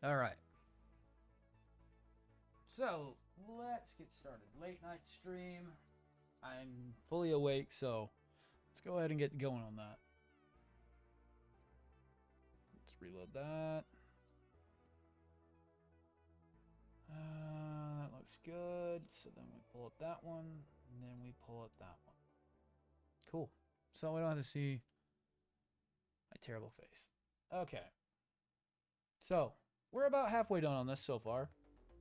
All right. So let's get started. Late night stream. I'm fully awake, so let's go ahead and get going on that. Let's reload that. That looks good. So then we pull up that one, and then we pull up that one. Cool. So we don't have to see my terrible face. Okay. So we're about halfway done on this so far.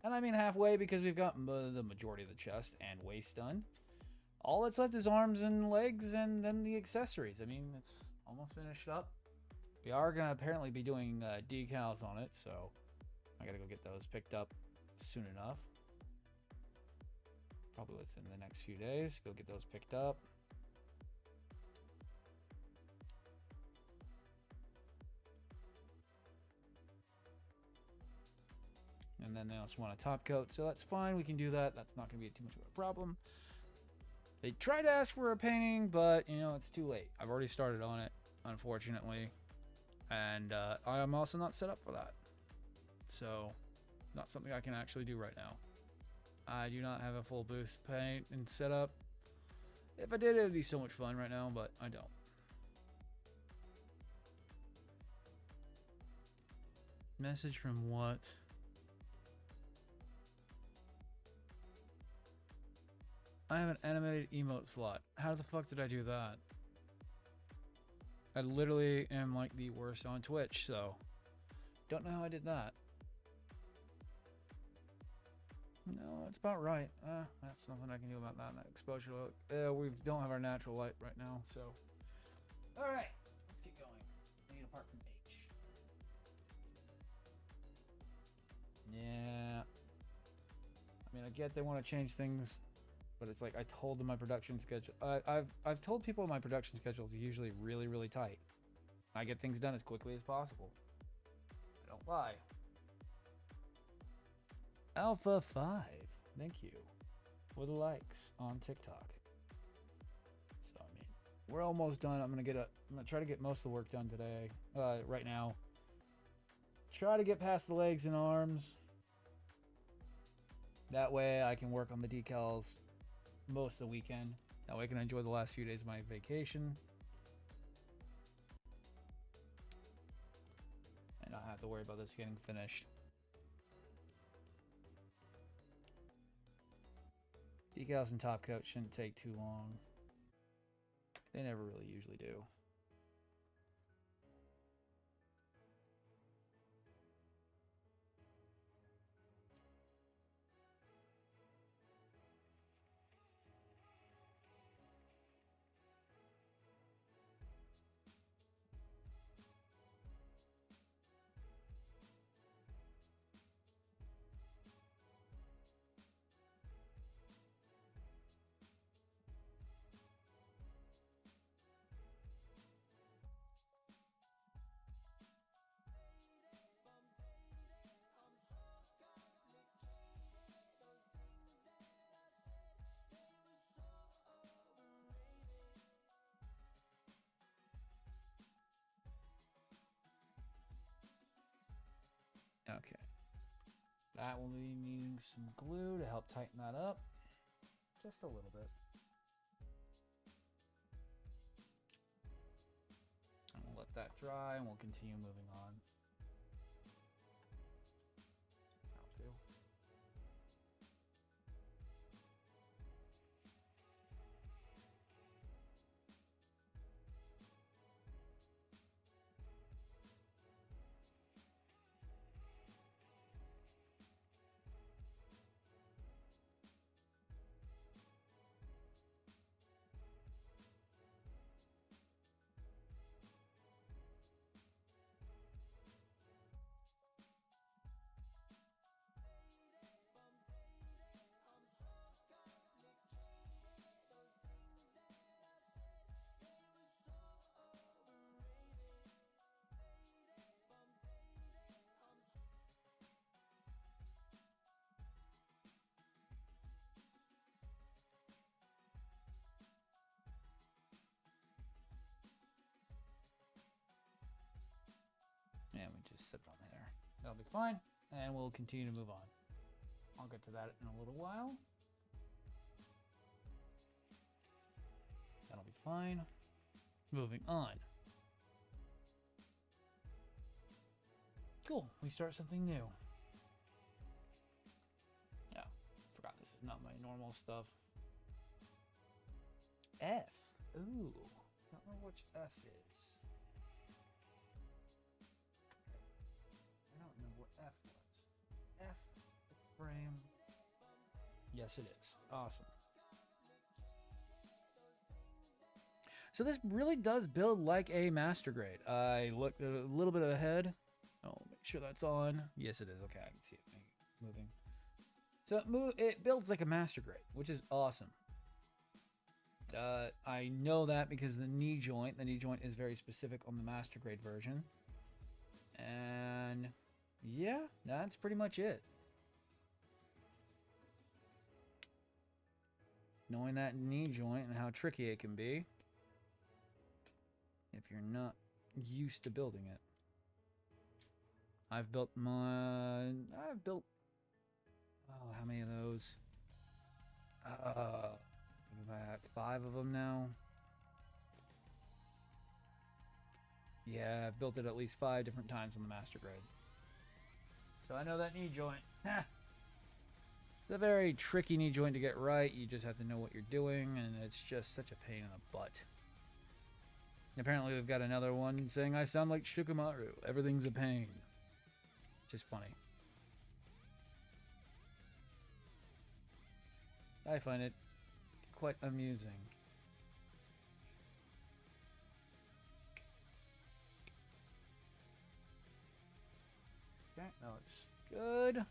And I mean halfway because we've got the majority of the chest and waist done. All that's left is arms and legs and then the accessories. I mean, it's almost finished up. We are going to apparently be doing decals on it, so I got to go get those picked up soon enough. Probably within the next few days. Go get those picked up. And then they also want a top coat, so that's fine. We can do that. That's not going to be too much of a problem. They tried to ask for a painting, but, you know, it's too late. I've already started on it, unfortunately. And I'm also not set up for that. So, not something I can actually do right now. I do not have a full boost paint and setup. If I did, it would be so much fun right now, but I don't. Message from what? I have an animated emote slot. How the fuck did I do that? I literally am like the worst on Twitch, so don't know how I did that. No, that's about right. That's nothing I can do about that. That exposure look. We don't have our natural light right now, so. All right, let's get going. We need apart from H. Yeah. I mean, I get they want to change things. But it's like I told them my production schedule. I've told people my production schedule is usually really, really tight. I get things done as quickly as possible. I don't lie. Alpha 5, thank you for the likes on TikTok. So I mean, we're almost done. I'm gonna try to get most of the work done today. Right now. Try to get past the legs and arms. That way I can work on the decals most of the weekend. That way I can enjoy the last few days of my vacation and not have to worry about this getting finished. Decals and top coat shouldn't take too long. They never really usually do. Okay. That will be needing some glue to help tighten that up. Just a little bit. And we'll let that dry and we'll continue moving on. That'll do. And we just sit on there. That'll be fine. and we'll continue to move on. I'll get to that in a little while. That'll be fine. Moving on. Cool, we start something new. Yeah, forgot this is not my normal stuff. F. Ooh, I don't know which F is. I don't know what F was. F frame. Yes, it is. Awesome. So this really does build like a master grade. I looked a little bit ahead. Oh, make sure that's on. Yes, it is. Okay, I can see it moving. So it builds like a master grade, which is awesome. I know that because the knee joint is very specific on the master grade version. And yeah, that's pretty much it. Knowing that knee joint and how tricky it can be if you're not used to building it. I've built, oh, how many of those? I have 5 of them now. Yeah, I've built it at least 5 different times on the master grade. So I know that knee joint. It's a very tricky knee joint to get right. You just have to know what you're doing, and it's just such a pain in the butt. Apparently we've got another one saying I sound like Shikamaru. Everything's a pain. Which is funny. I find it quite amusing. Okay, that looks good.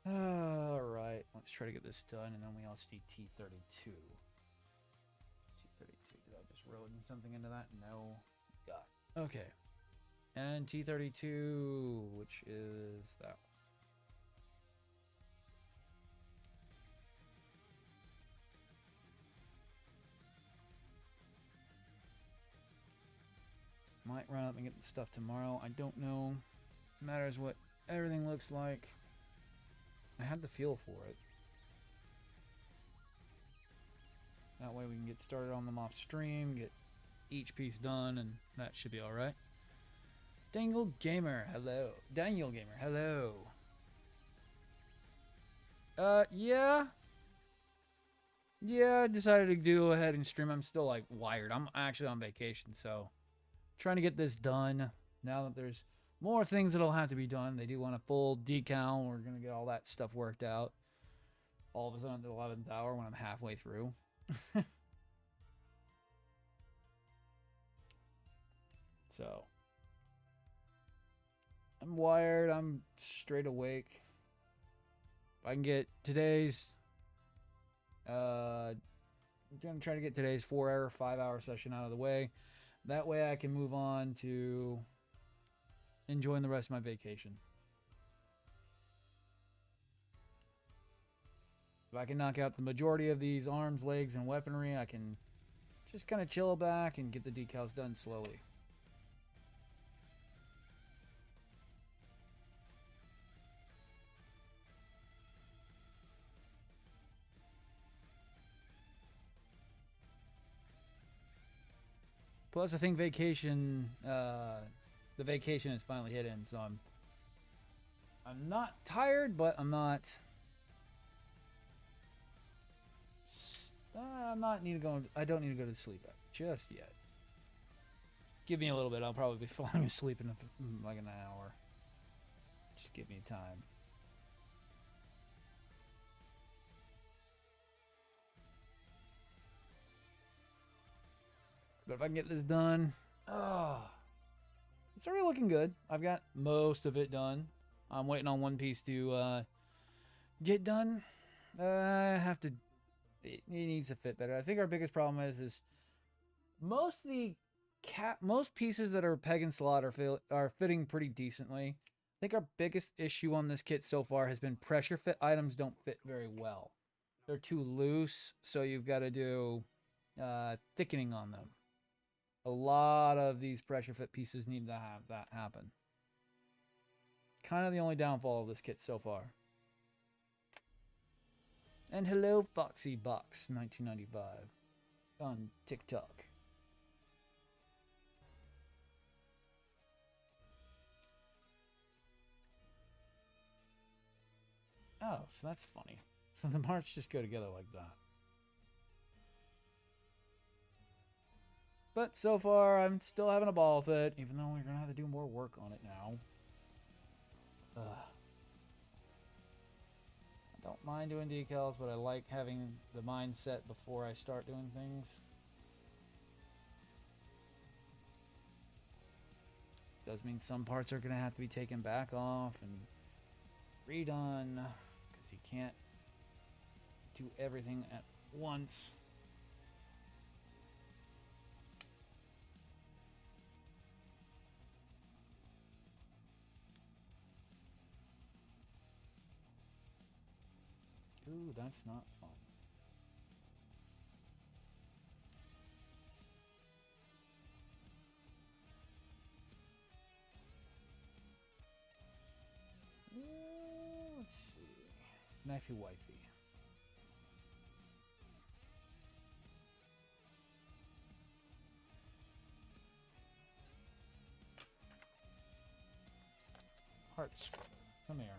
Alright, let's try to get this done, and then we also need T32. T32, did I just roll something into that? No. Got it. Okay. And T32, which is that one. Might run up and get the stuff tomorrow. I don't know. Matters what everything looks like. I had the feel for it. That way we can get started on them off stream, get each piece done, and that should be alright. Dangle Gamer, hello. Daniel Gamer, hello. Yeah. Yeah, I decided to go ahead and stream. I'm still, like, wired. I'm actually on vacation, so trying to get this done. Now that there's more things that'll have to be done. They do want a full decal. We're going to get all that stuff worked out. All of a sudden at the 11th hour when I'm halfway through. So I'm wired. I'm straight awake. If I can get today's I'm gonna try to get today's 4-hour, 5-hour session out of the way. That way I can move on to enjoying the rest of my vacation. If I can knock out the majority of these arms, legs, and weaponry, I can just kind of chill back and get the decals done slowly. Plus, I think vacation, the vacation is finally hitting, so I'm not tired, but I'm not. I don't need to go to sleep just yet. Give me a little bit. I'll probably be falling asleep in like an hour. Just give me time. But if I can get this done, it's already looking good. I've got most of it done. I'm waiting on one piece to get done. It needs to fit better. I think our biggest problem is most pieces that are peg and slot are fitting pretty decently. I think our biggest issue on this kit so far has been pressure fit items don't fit very well. They're too loose, so you've got to do thickening on them. A lot of these pressure fit pieces need to have that happen. Kind of the only downfall of this kit so far. And hello, Foxy Box 1995 on TikTok. Oh, so that's funny. So the marks just go together like that. But so far, I'm still having a ball with it, even though we're going to have to do more work on it now. I don't mind doing decals, but I like having the mindset before I start doing things. Does mean some parts are going to have to be taken back off and redone, because you can't do everything at once. Ooh, that's not fun. Let's see. Knifey wifey. Hearts, come here.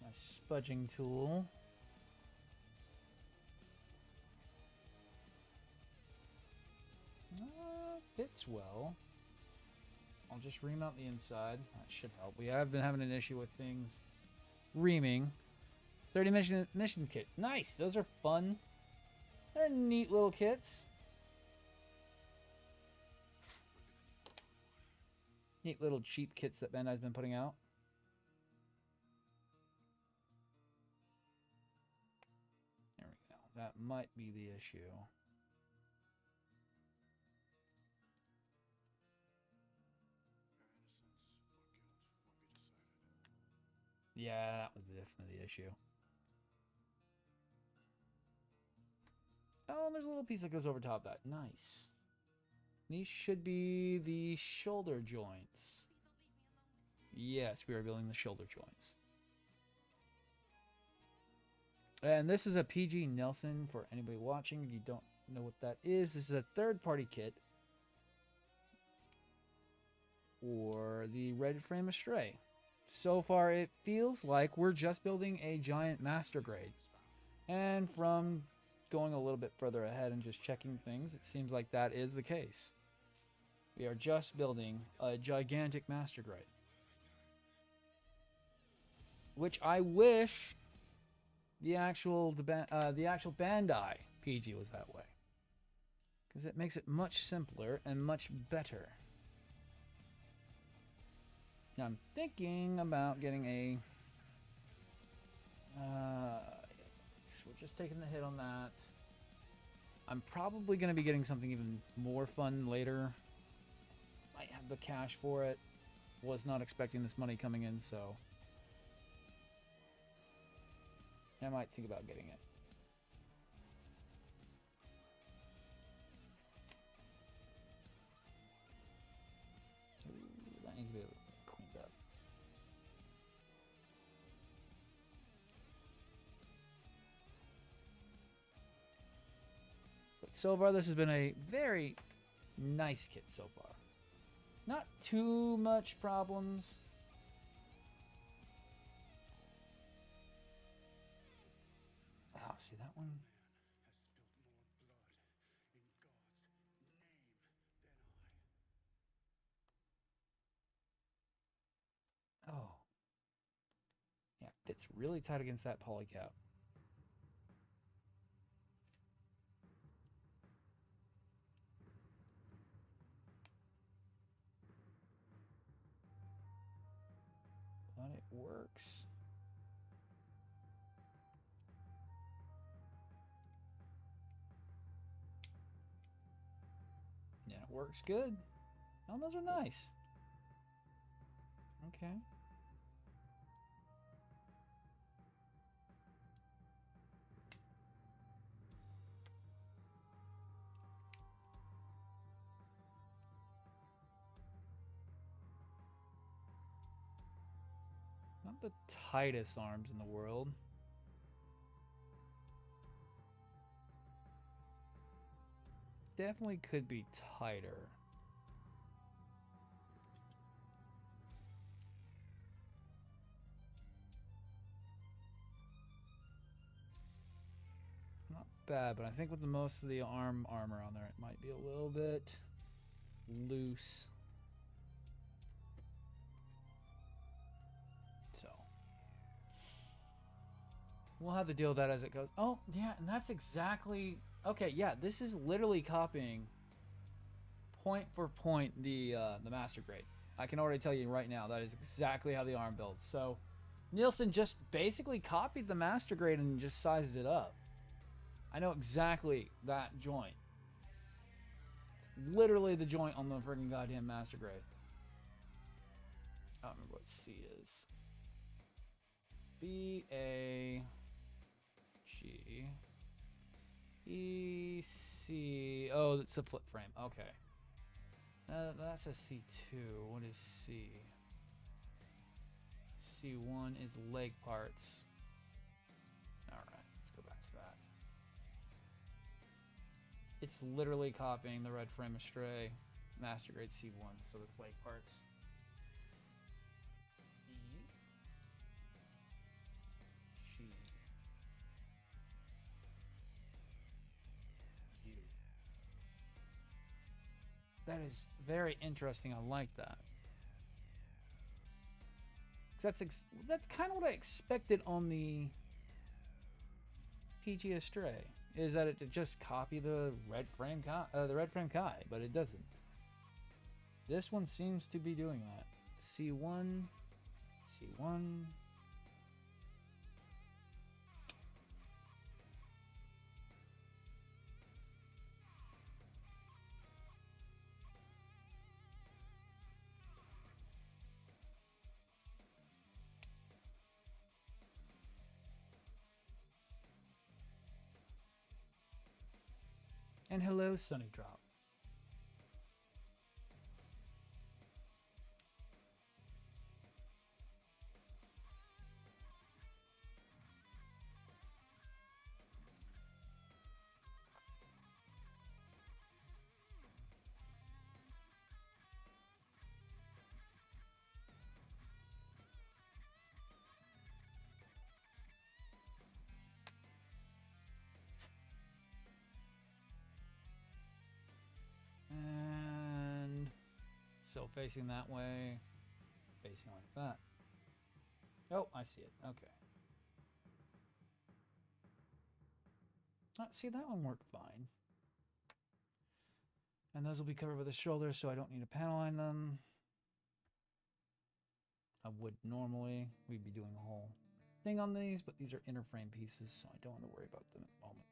My spudging tool. Fits well. I'll just remount the inside. That should help. We have been having an issue with things reaming. 30 mission kits. Nice. Those are fun. They're neat little kits. Neat little cheap kits that Bandai's been putting out. There we go. That might be the issue. Yeah, that was definitely the issue. Oh, and there's a little piece that goes over top of that. Nice. These should be the shoulder joints. Yes, we are building the shoulder joints. And this is a PG Nillson for anybody watching. If you don't know what that is, this is a third-party kit for the Red Frame Astray. So far, it feels like we're just building a giant master grade. And from going a little bit further ahead and just checking things, it seems like that is the case. We are just building a gigantic master grade. Which I wish the actual Bandai PG was that way. Because it makes it much simpler and much better. Now I'm thinking about getting a... we're just taking the hit on that. I'm probably going to be getting something even more fun later. Might have the cash for it. Was not expecting this money coming in, so... I might think about getting it. Ooh, that needs to be cleaned up. But so far, this has been a very nice kit so far. Not too much problems. Oh, see that one? Oh. Yeah, fits really tight against that polycap. But it works. Yeah, it works good. Oh, those are nice. Okay. not the tightest arms in the world. Definitely could be tighter. Not bad, but I think with the most of the armor on there, it might be a little bit loose. So we'll have to deal with that as it goes. Oh, yeah, and that's exactly... Okay, yeah, this is literally copying point for point the master grade. I can already tell you right now that is exactly how the arm builds. So nillson just basically copied the master grade and just sized it up. I know exactly that joint. Literally the joint on the freaking goddamn master grade. I don't remember what C is. B-A-G... E-C... Oh, that's a flip frame. Okay. That's a C2. What is C? C1 is leg parts. Alright, let's go back to that. It's literally copying the red frame astray master grade C1, so it's leg parts. That is very interesting. I like that. That's kind of what I expected on the PG Astray. Is that it just copy the red frame Kai, but it doesn't. This one seems to be doing that. C1, C1. And hello, Sunny Drop. And so facing that way, facing like that. Oh, I see it. Okay. See, that one worked fine. And those will be covered with the shoulder, so I don't need to panel line them. I would normally. We'd be doing a whole thing on these, but these are inner frame pieces, so I don't want to worry about them at the moment.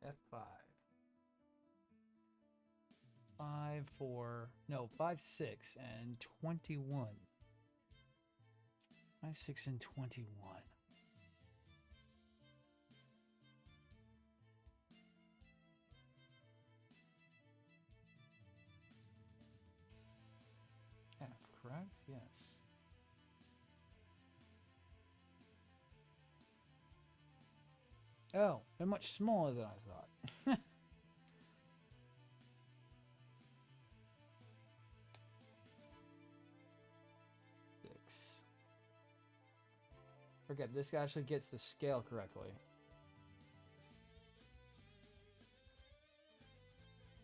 F5. 5, 4, no, 5, 6, and 21. 5, 6, and 21. F, correct? Yes. Oh, they're much smaller than I thought. Forget, this actually gets the scale correctly.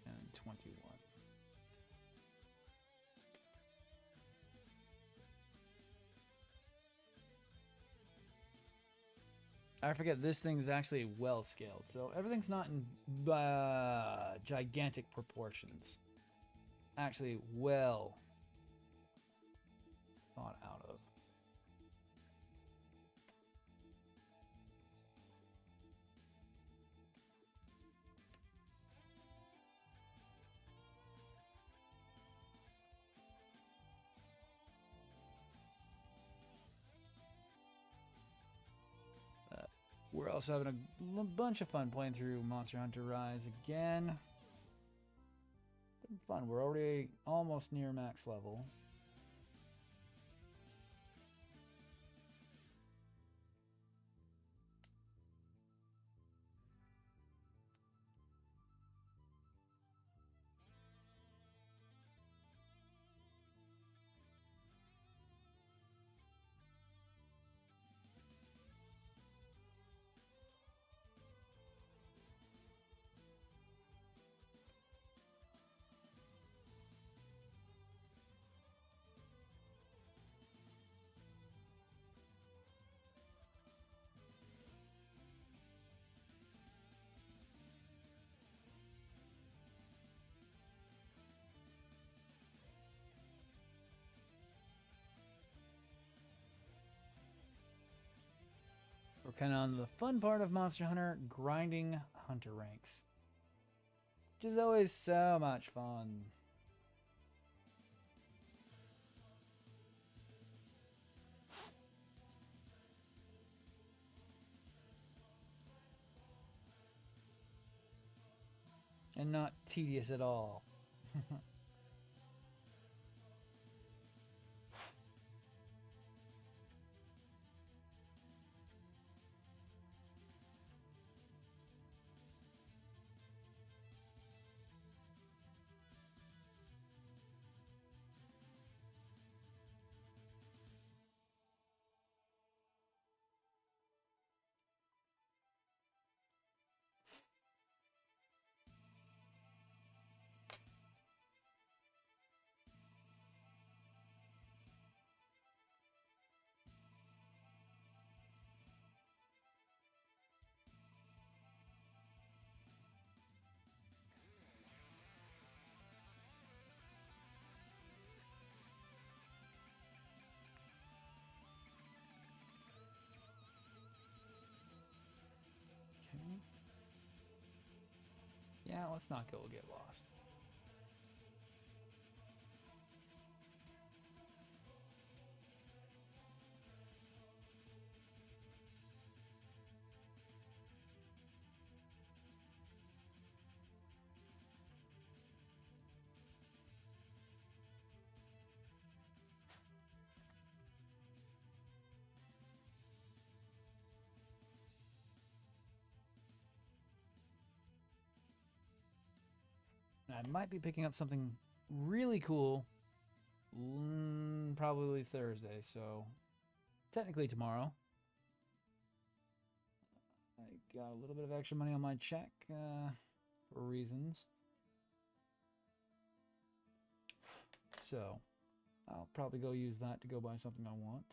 And 21. I forget, this thing's actually well scaled, so everything's not in gigantic proportions. Actually well thought out of. We're also having a bunch of fun playing through Monster Hunter Rise again. It's been fun. We're already almost near max level. We're kind of on the fun part of Monster Hunter, grinding hunter ranks, which is always so much fun. And not tedious at all. Yeah, let's not go get lost. I might be picking up something really cool probably Thursday, so technically tomorrow. I got a little bit of extra money on my check for reasons. So I'll probably go use that to go buy something I want.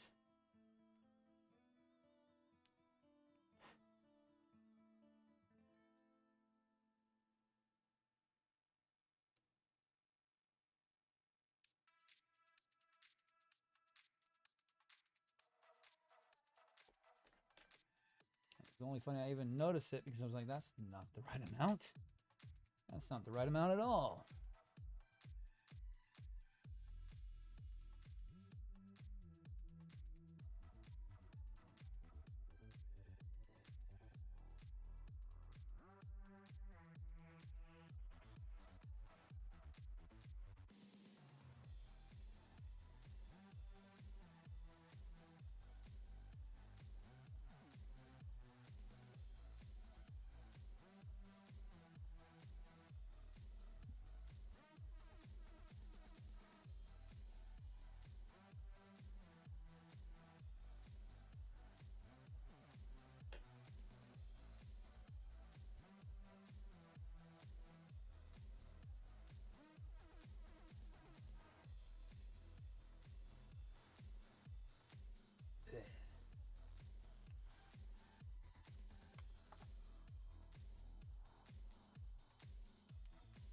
It's only funny I even noticed it because I was like, that's not the right amount. That's not the right amount at all.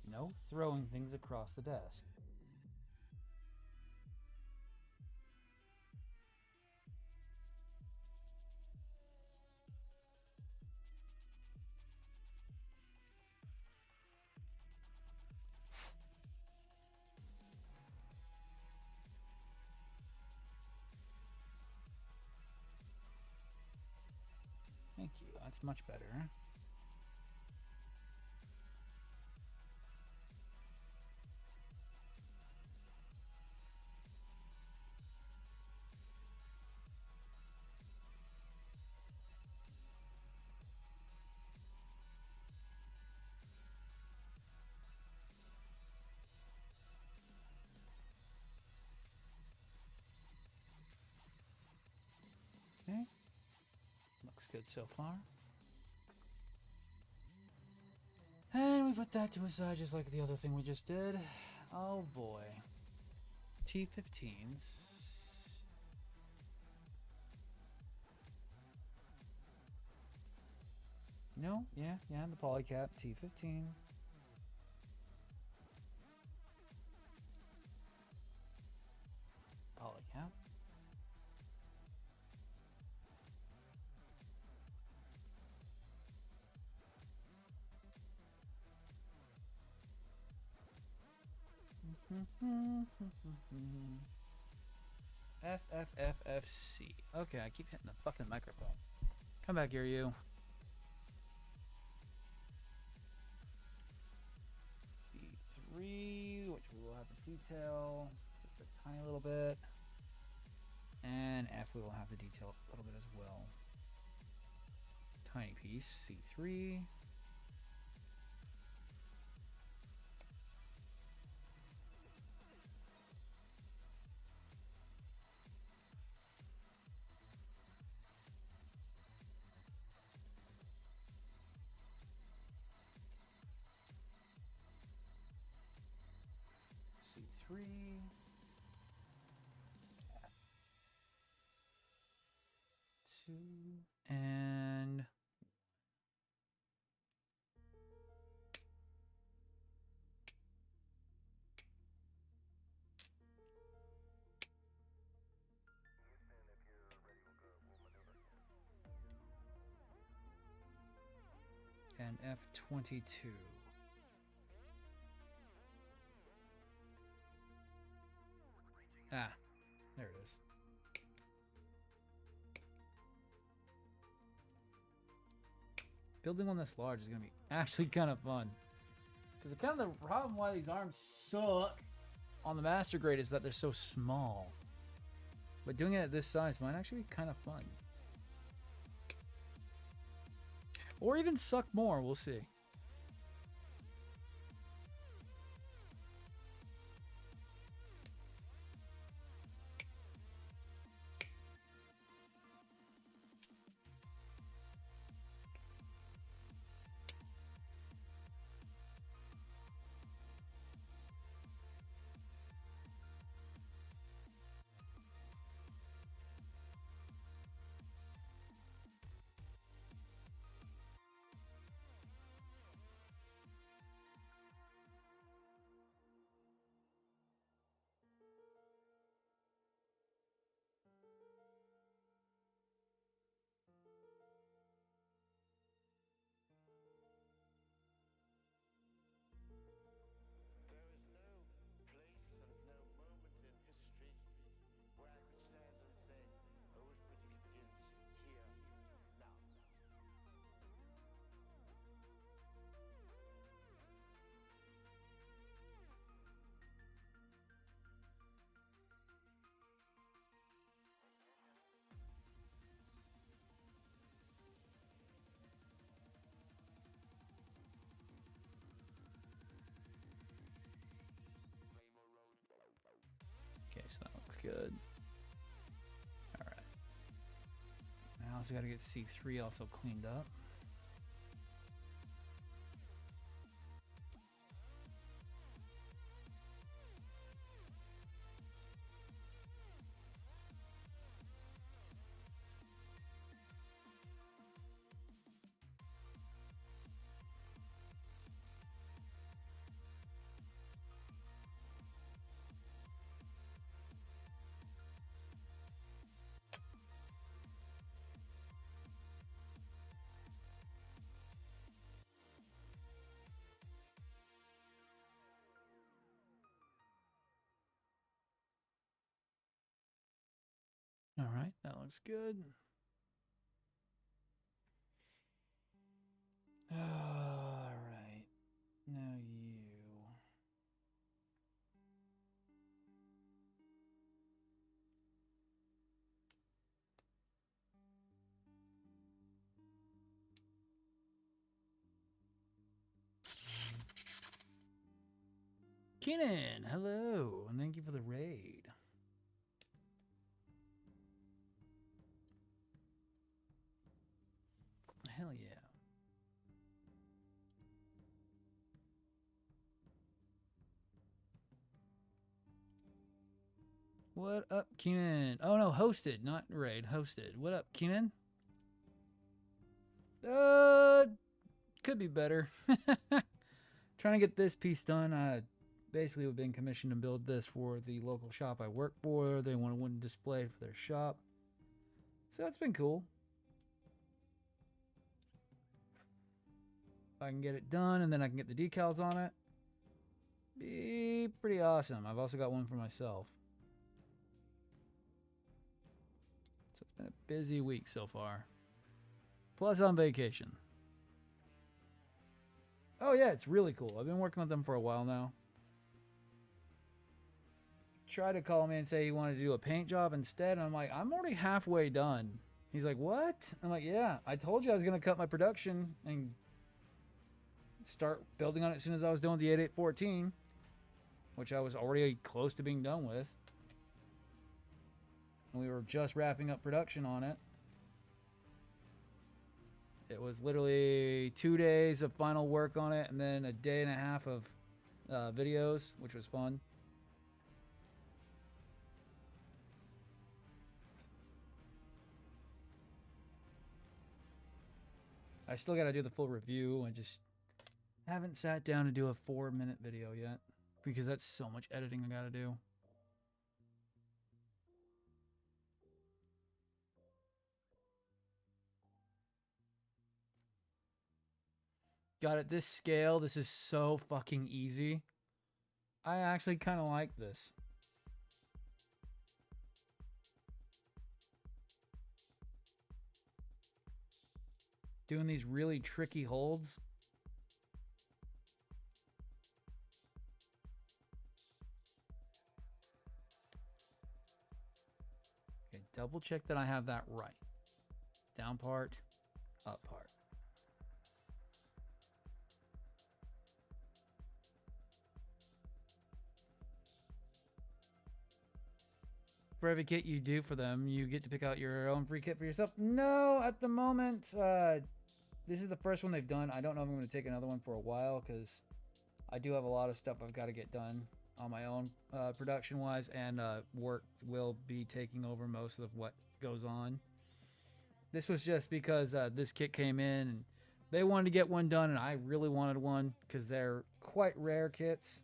No throwing things across the desk. Thank you. That's much better. Okay. Looks good so far. And we put that to a side just like the other thing we just did. Oh boy. T15s. No, yeah, the polycap T15. Polycap. FFFFC. Okay, I keep hitting the fucking microphone. Come back here, you. B3, which we will have to detail just a tiny little bit. And F, we will have to detail a little bit as well. Tiny piece, C3. C3. F2. And F22. Ah, there it is. Building one this large is going to be actually kind of fun. Because kind of the problem why these arms suck on the master grade is that they're so small. But doing it at this size might actually be kind of fun. Or even suck more, we'll see. Okay, so that looks good. Alright. I also got to get C3 also cleaned up. All right, that looks good. Keenan, hello, and thank you for the raid. Hell yeah. What up, Keenan? Oh no, hosted, not raid, hosted. What up, Keenan? Could be better. Trying to get this piece done. I basically have been commissioned to build this for the local shop I work for. They want a wooden display for their shop. So it's been cool. If I can get it done and then I can get the decals on it, be pretty awesome. I've also got one for myself. So it's been a busy week so far. Plus on vacation. Oh yeah, it's really cool. I've been working with them for a while now. Tried to call me and say he wanted to do a paint job instead, and I'm like, I'm already halfway done. He's like, what? I'm like, yeah, I told you I was going to cut my production and start building on it as soon as I was done with the 8814, which I was already close to being done with. And we were just wrapping up production on it. It was literally 2 days of final work on it and then a day and a half of videos, which was fun. I still got to do the full review. I just haven't sat down to do a 4-minute video yet because that's so much editing I got to do. Got it this scale. This is so fucking easy. I actually kind of like this. Doing these really tricky holds. Okay, double check that I have that right. Down part, up part. For every kit you do for them, you get to pick out your own free kit for yourself. No, at the moment, this is the first one they've done. I don't know if I'm going to take another one for a while because I do have a lot of stuff I've got to get done on my own production-wise, and work will be taking over most of what goes on. This was just because this kit came in and they wanted to get one done, and I really wanted one because they're quite rare kits.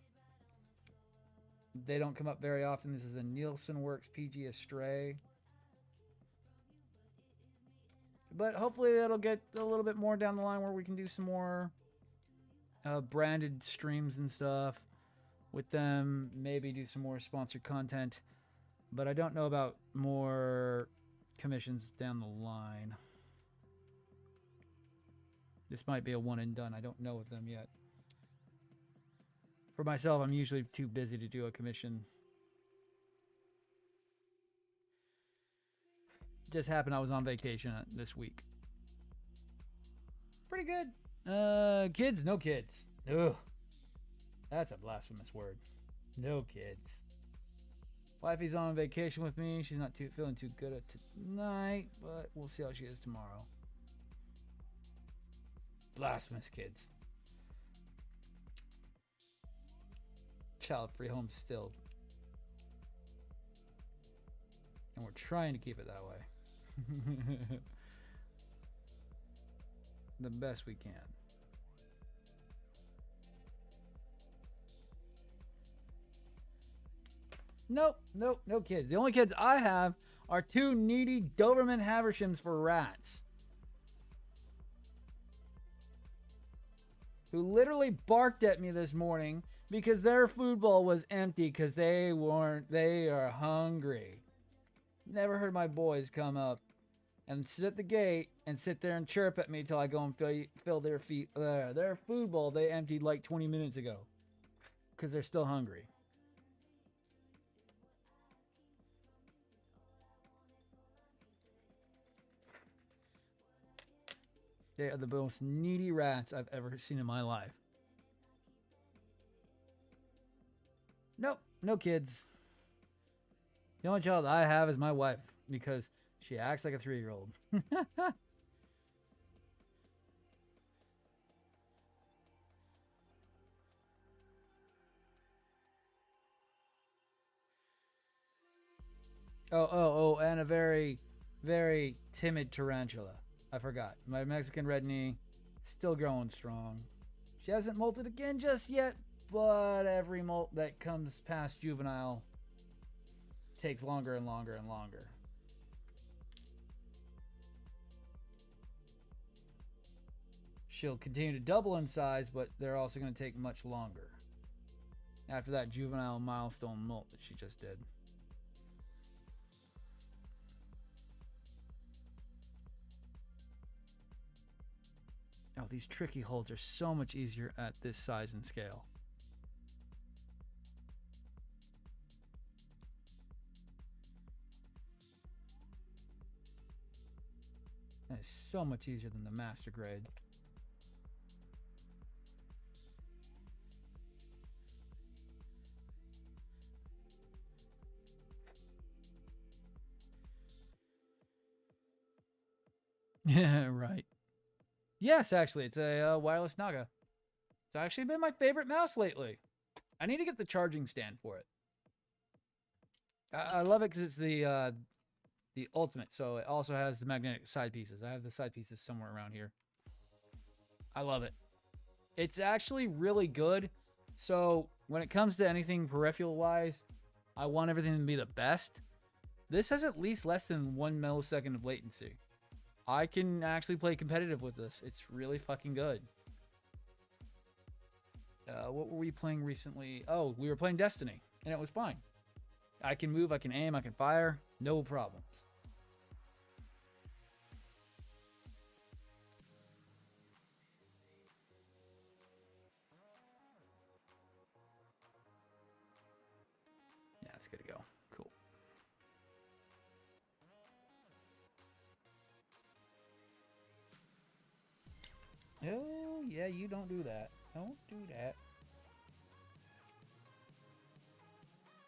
They don't come up very often. This is a Nillson Works PG Astray. But hopefully that'll get a little bit more down the line where we can do some more branded streams and stuff with them. Maybe do some more sponsored content. But I don't know about more commissions down the line. This might be a one and done. I don't know with them yet. For myself, I'm usually too busy to do a commission. Just happened I was on vacation this week. Pretty good. Kids? No kids. Ugh. That's a blasphemous word. No kids. Wifey's on vacation with me. She's not feeling too good at tonight, but we'll see how she is tomorrow. Blasphemous kids. Child-free home still. And we're trying to keep it that way. The best we can. Nope, no kids. The only kids I have are 2 needy Doberman Havershims for rats. Who literally barked at me this morning because their food bowl was empty because they are hungry. Never heard my boys come up and sit at the gate and sit there and chirp at me till I go and fill their their food bowl they emptied like 20 minutes ago because they're still hungry. They are the most needy rats I've ever seen in my life. Nope, no kids. The only child I have is my wife because she acts like a 3-year-old. Oh, and a very, very timid tarantula. I forgot. My Mexican red knee, still growing strong. She hasn't molted again just yet, but every molt that comes past juvenile takes longer and longer and longer. She'll continue to double in size, but they're also going to take much longer after that juvenile milestone molt that she just did. Oh, these tricky holds are so much easier at this size and scale. That is so much easier than the master grade. Yeah, right. Yes, actually, it's a wireless Naga. It's actually been my favorite mouse lately. I need to get the charging stand for it. I love it because it's the ultimate, so it also has the magnetic side pieces. I have the side pieces somewhere around here. I love it. It's actually really good. So when it comes to anything peripheral-wise, I want everything to be the best. This has at least less than 1 millisecond of latency. I can actually play competitive with this. It's really fucking good. What were we playing recently? Oh, we were playing Destiny, and it was fine. I can move, I can aim, I can fire. No problems. Yeah, it's good to go. Cool. Oh, yeah, you don't do that. Don't do that.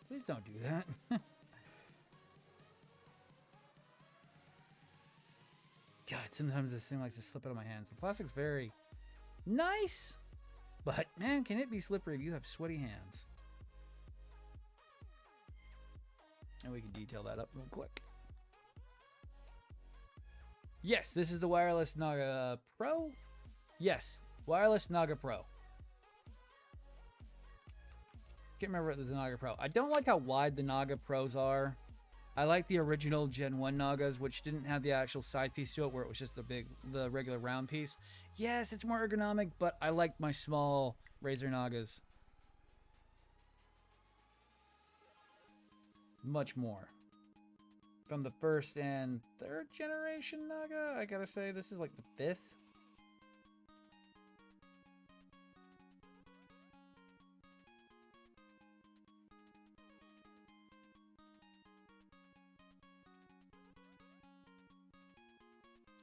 Please don't do that. God, sometimes this thing likes to slip out of my hands. The plastic's very nice, but man, can it be slippery if you have sweaty hands. And we can detail that up real quick. Yes, this is the wireless Naga Pro. Yes, wireless Naga Pro. Can't remember if there's a Naga Pro. I don't like how wide the Naga Pros are. I like the original Gen 1 Nagas, which didn't have the actual side piece to it, where it was just the regular round piece. Yes, it's more ergonomic, but I like my small Razer Nagas much more. From the first and third generation Naga, I gotta say, this is like the fifth.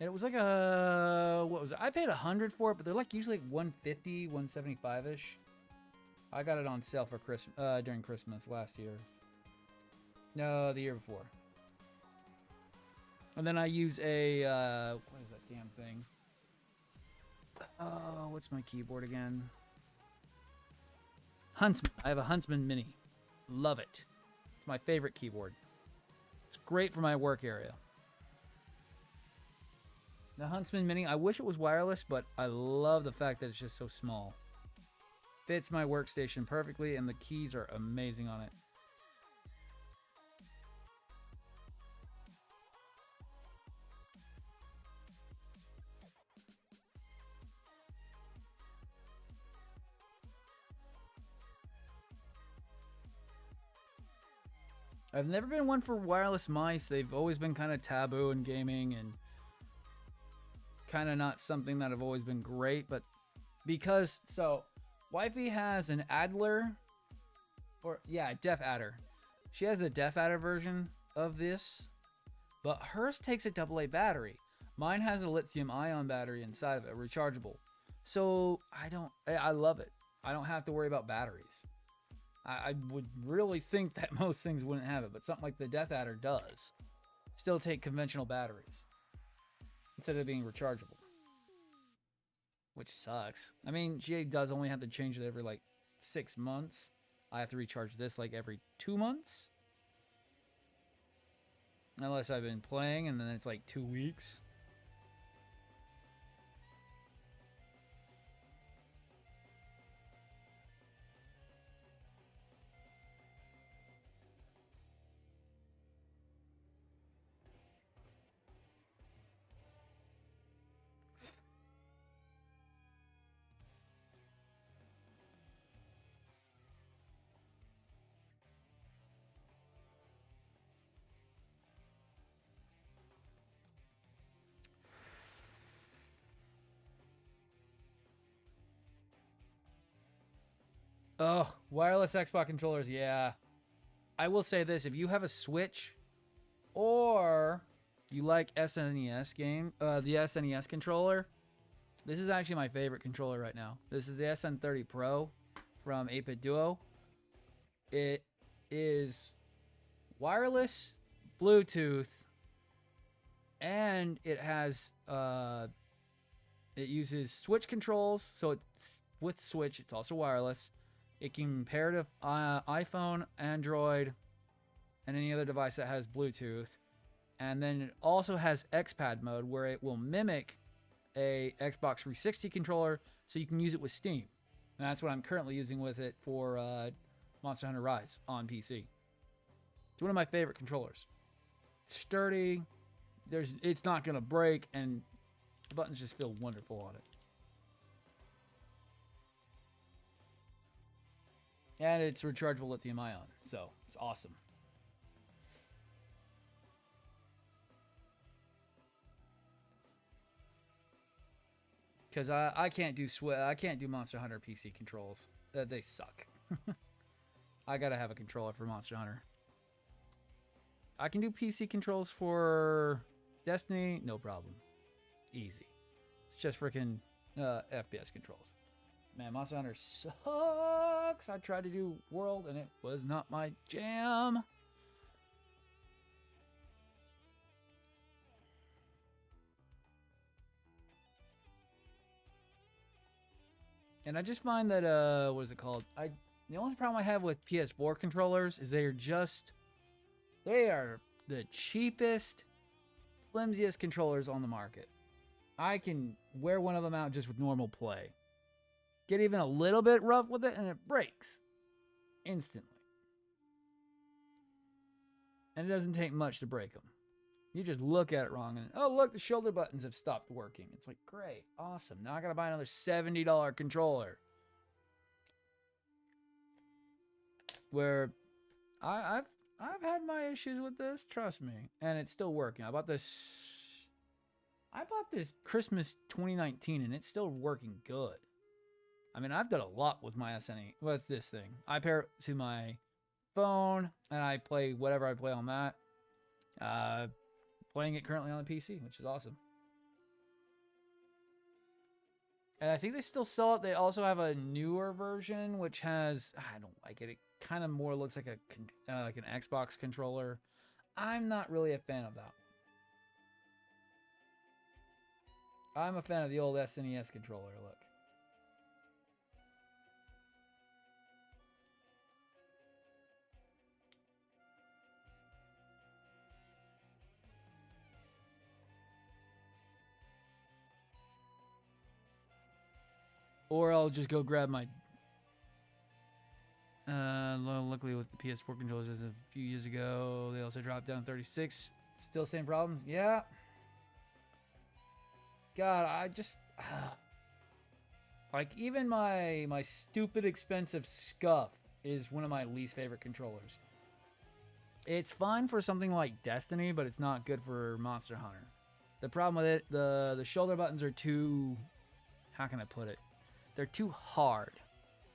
And it was like a, what was it? I paid 100 for it, but they're like usually like 150, 175-ish. I got it on sale for Christmas, during Christmas last year. No, the year before. And then I use a, what is that damn thing? Oh, what's my keyboard again? Huntsman. I have a Huntsman Mini. Love it. It's my favorite keyboard. It's great for my work area. The Huntsman Mini, I wish it was wireless, but I love the fact that it's just so small. Fits my workstation perfectly, and the keys are amazing on it. I've never been one for wireless mice. They've always been kind of taboo in gaming and kind of not something that have always been great, but because, so wifey has an Adler, or yeah, Def Adder. She has a Def Adder version of this, but hers takes a AA battery. Mine has a lithium ion battery inside of it, rechargeable. So I love it. I don't have to worry about batteries. I would really think that most things wouldn't have it, but something like the Death Adder does still take conventional batteries instead of being rechargeable, which sucks. I mean, GA does only have to change it every like 6 months. I have to recharge this like every 2 months. Unless I've been playing, and then it's like 2 weeks. Oh, wireless Xbox controllers, yeah. I will say this, if you have a Switch or you like SNES game, the SNES controller, this is actually my favorite controller right now. This is the SN30 Pro from 8-Bit Duo. It is wireless, Bluetooth, and it has it uses Switch controls, so it's with Switch, it's also wireless. It can pair to iPhone, Android, and any other device that has Bluetooth. And then it also has XPad mode, where it will mimic a Xbox 360 controller, so you can use it with Steam. And that's what I'm currently using with it for Monster Hunter Rise on PC. It's one of my favorite controllers. It's sturdy. It's not going to break, and the buttons just feel wonderful on it. And it's rechargeable lithium ion, so it's awesome. Because I can't do Monster Hunter PC controls. They suck. I gotta have a controller for Monster Hunter. I can do PC controls for Destiny, no problem. Easy. It's just freaking FPS controls. Man, Monster Hunter sucks. I tried to do World, and it was not my jam. And I just find that, what is it called? The only problem I have with PS4 controllers is they are the cheapest, flimsiest controllers on the market. I can wear one of them out just with normal play. Get even a little bit rough with it, and it breaks instantly. And it doesn't take much to break them. You just look at it wrong, and oh, look, the shoulder buttons have stopped working. It's like, great, awesome. Now I gotta buy another $70 controller. Where I've had my issues with this, trust me, and it's still working. I bought this Christmas 2019, and it's still working good. I mean, I've done a lot with my SNE, with this thing. I pair it to my phone, and I play whatever I play on that. Playing it currently on the PC, which is awesome. And I think they still sell it. They also have a newer version, which has, I don't like it. It kind of more looks like like an Xbox controller. I'm not really a fan of that. I'm a fan of the old SNES controller look. Or I'll just go grab my... luckily with the PS4 controllers as a few years ago, they also dropped down 36. Still same problems? Yeah. God, I just... like, even my stupid expensive Scuff is one of my least favorite controllers. It's fine for something like Destiny, but it's not good for Monster Hunter. The problem with it, the shoulder buttons are too... how can I put it? They're too hard,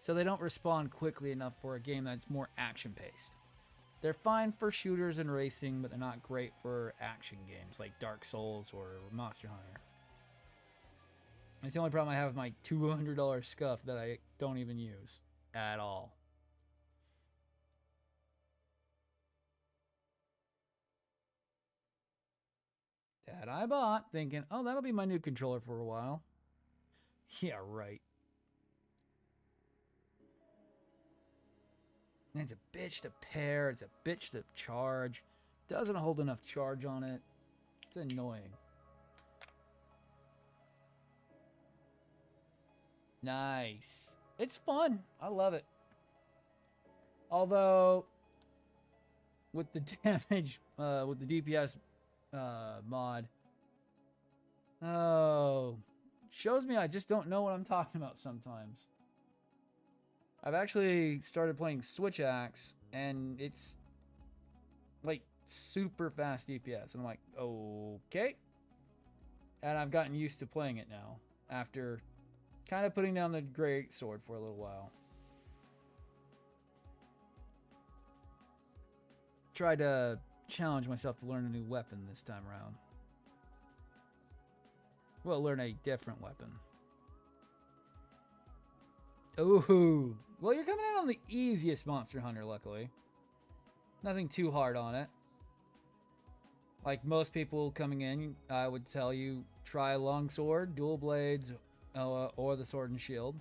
so they don't respond quickly enough for a game that's more action-paced. They're fine for shooters and racing, but they're not great for action games like Dark Souls or Monster Hunter. It's the only problem I have with my $200 Scuff that I don't even use at all. that I bought thinking, oh, that'll be my new controller for a while. Yeah, right. And it's a bitch to pair. It's a bitch to charge. Doesn't hold enough charge on it. It's annoying. Nice. It's fun. I love it. Although, with the damage, with the DPS mod, oh, shows me I just don't know what I'm talking about sometimes. I've actually started playing Switch Axe, and it's like super fast DPS, and I'm like, okay. And I've gotten used to playing it now after kind of putting down the great sword for a little while. Tried to challenge myself to learn a new weapon this time around. Well, learn a different weapon. Ooh. Well, you're coming in on the easiest Monster Hunter, luckily. Nothing too hard on it. Like most people coming in, I would tell you, try longsword, dual blades, or the sword and shield.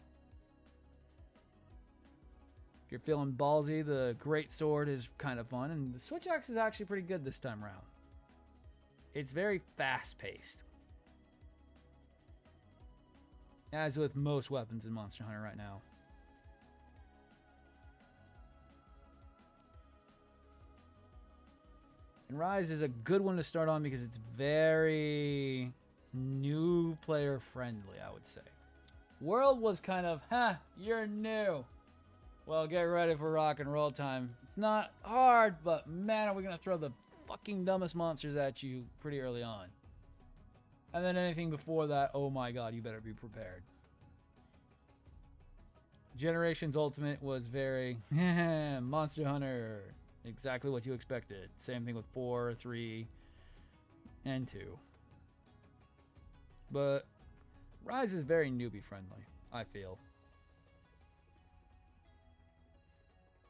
If you're feeling ballsy, the great sword is kind of fun, and the switch axe is actually pretty good this time around. It's very fast-paced. As with most weapons in Monster Hunter right now. And Rise is a good one to start on because it's very new player friendly, I would say. World was kind of, you're new. Well, get ready for rock and roll time. It's not hard, but man, are we going to throw the fucking dumbest monsters at you pretty early on. And then anything before that, oh my god, you better be prepared. Generations Ultimate was very, Monster Hunter. Exactly what you expected. Same thing with 4, 3, and 2. But Rise is very newbie friendly, I feel.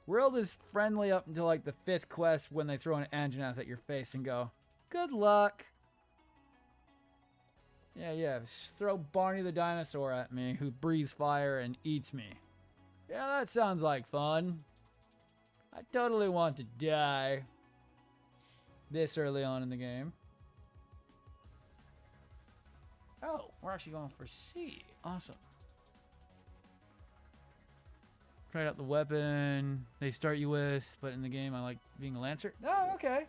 World is friendly up until like the 5th quest when they throw an Anjanath at your face and go, good luck. Yeah, throw Barney the dinosaur at me who breathes fire and eats me. Yeah, that sounds like fun. I totally want to die this early on in the game. Oh, we're actually going for C. Awesome. Tried out the weapon they start you with, but in the game I like being a Lancer. Oh, okay.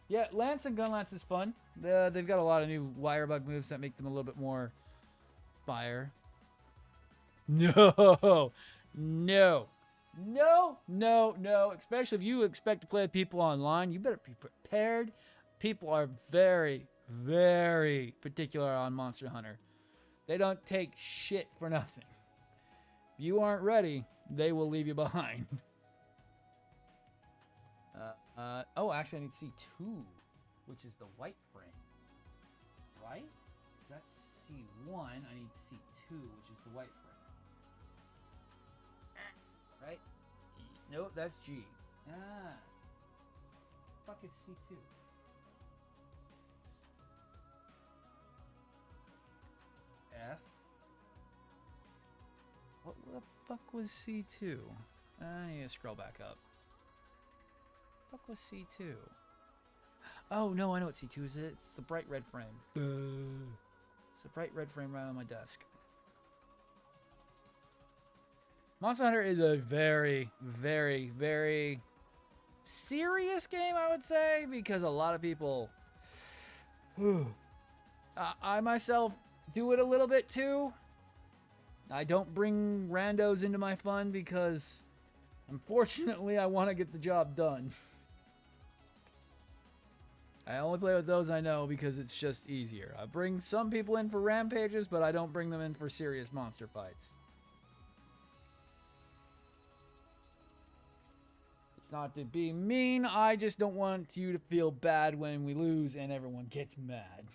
Yeah, Lance and Gunlance is fun. They've got a lot of new wire bug moves that make them a little bit more fire. No. Especially if you expect to play with people online, you better be prepared. People are very, very particular on Monster Hunter. They don't take shit for nothing. If you aren't ready, they will leave you behind. Oh, actually I need C2, which is the white frame. Right? That's C1. I need C2, which is the white frame. Right? Nope, that's G. Fuck is C2? F. What the fuck was C2? I need to scroll back up. What the fuck was C2? Oh, no, I know what C2 is. It's the bright red frame. It's the bright red frame right on my desk. Monster Hunter is a very, very, very serious game, I would say, because a lot of people... I myself do it a little bit too. I don't bring randos into my fun because, unfortunately, I want to get the job done. I only play with those I know because it's just easier. I bring some people in for rampages, but I don't bring them in for serious monster fights. It's not to be mean, I just don't want you to feel bad when we lose and everyone gets mad.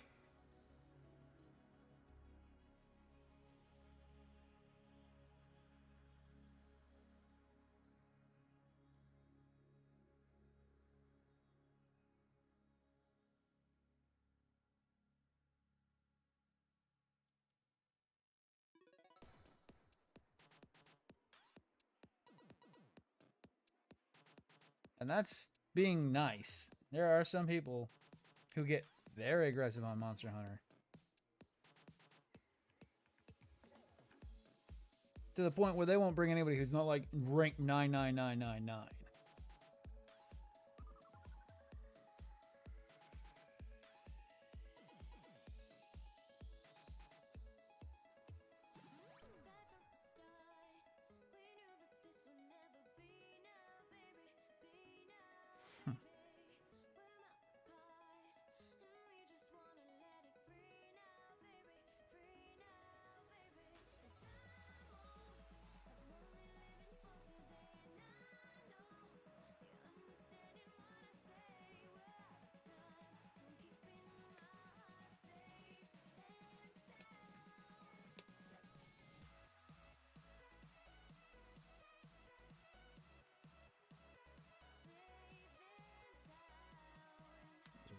And that's being nice. There are some people who get very aggressive on Monster Hunter. To the point where they won't bring anybody who's not like ranked 99999.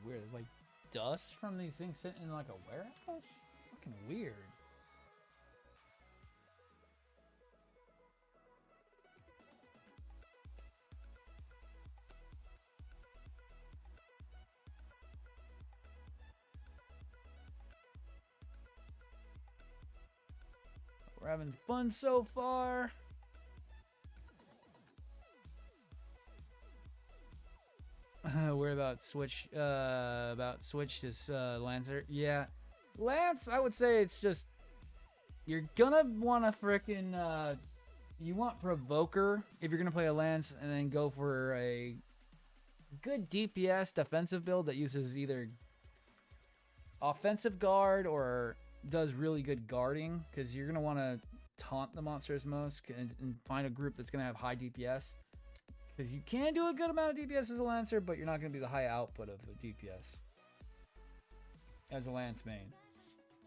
Weird. It's like dust from these things sitting in like a warehouse? Fucking weird. We're having fun so far. We're about switch to Lancer. Yeah. Lance, I would say it's just you're gonna wanna frickin' you want Provoker if you're gonna play a Lance, and then go for a good DPS defensive build that uses either offensive guard or does really good guarding, because you're gonna want to taunt the monsters most and find a group that's gonna have high DPS. Because you can do a good amount of DPS as a Lancer, but you're not going to do the high output of a DPS as a Lance main.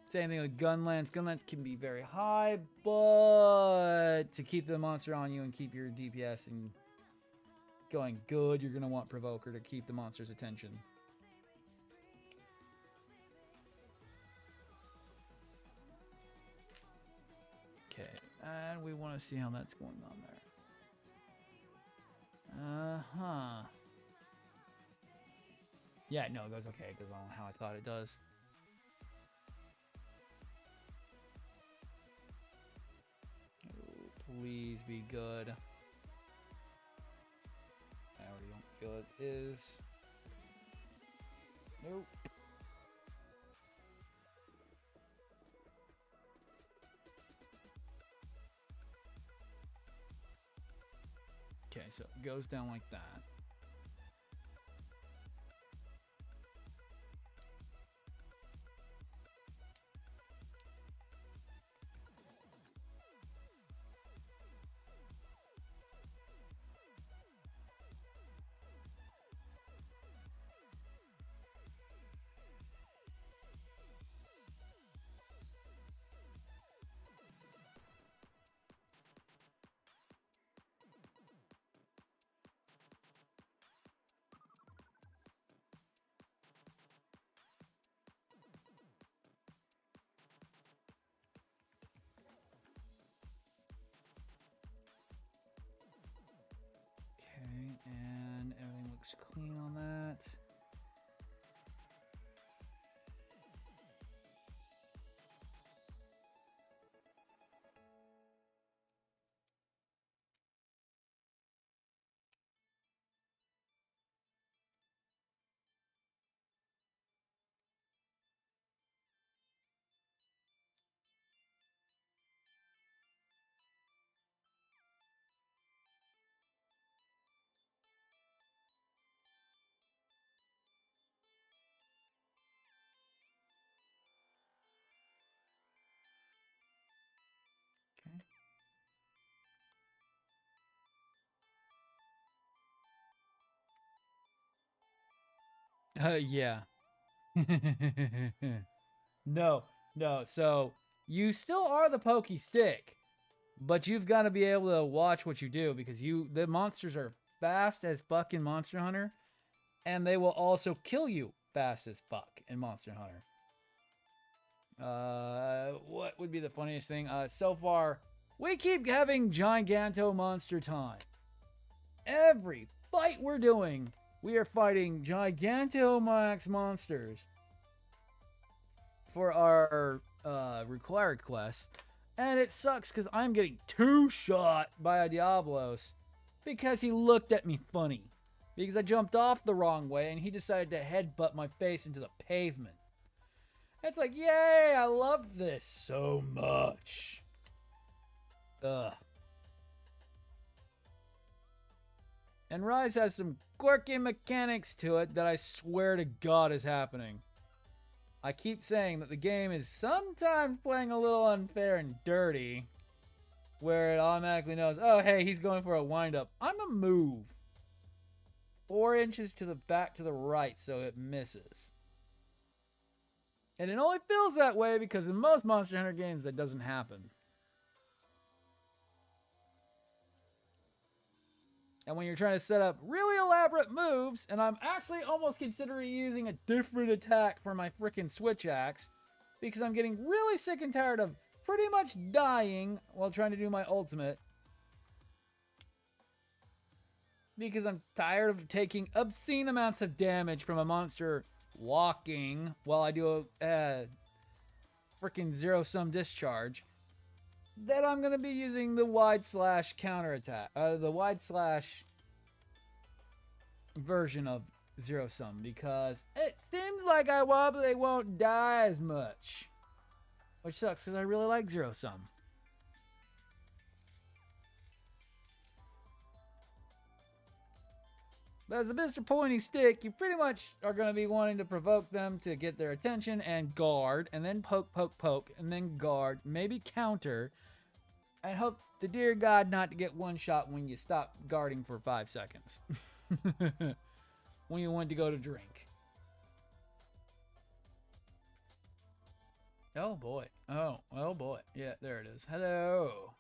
Same thing with Gun Lance. Gun Lance can be very high, but to keep the monster on you and keep your DPS and going good, you're going to want Provoker to keep the monster's attention. Okay, and we want to see how that's going on there. Uh-huh. Yeah, no, it goes okay. It goes on how I thought it does. Oh, please be good. I already don't feel it is. Nope. Okay, so it goes down like that. And everything looks clean on that. Yeah. No, no. So you still are the pokey stick, but you've got to be able to watch what you do, because the monsters are fast as fuck in Monster Hunter, and they will also kill you fast as fuck in Monster Hunter. What would be the funniest thing? So far, we keep having Giganto Monster time. Every fight we're doing. We are fighting Gigantamax monsters for our required quest. And it sucks because I'm getting two-shot by a Diablos because he looked at me funny. Because I jumped off the wrong way and he decided to headbutt my face into the pavement. It's like, yay, I love this so much. Ugh. And Rise has some quirky mechanics to it that I swear to God is happening. I keep saying that the game is sometimes playing a little unfair and dirty, where it automatically knows, oh, hey, he's going for a wind-up. I'm a move 4 inches to the back to the right, so it misses. And it only feels that way because in most Monster Hunter games, that doesn't happen. And when you're trying to set up really elaborate moves, and I'm actually almost considering using a different attack for my freaking switch axe, because I'm getting really sick and tired of pretty much dying while trying to do my ultimate. Because I'm tired of taking obscene amounts of damage from a monster walking while I do a freaking zero-sum discharge. That I'm going to be using the wide slash counterattack. The wide slash version of zero sum. Because it seems like I probably won't die as much. Which sucks because I really like zero sum. But as a Mr. Pointy Stick, you pretty much are going to be wanting to provoke them to get their attention and guard. And then poke, poke, poke. And then guard. Maybe counter. And hope to dear God not to get one shot when you stop guarding for 5 seconds. When you want to go to drink. Oh boy. Oh boy. Yeah, there it is. Hello.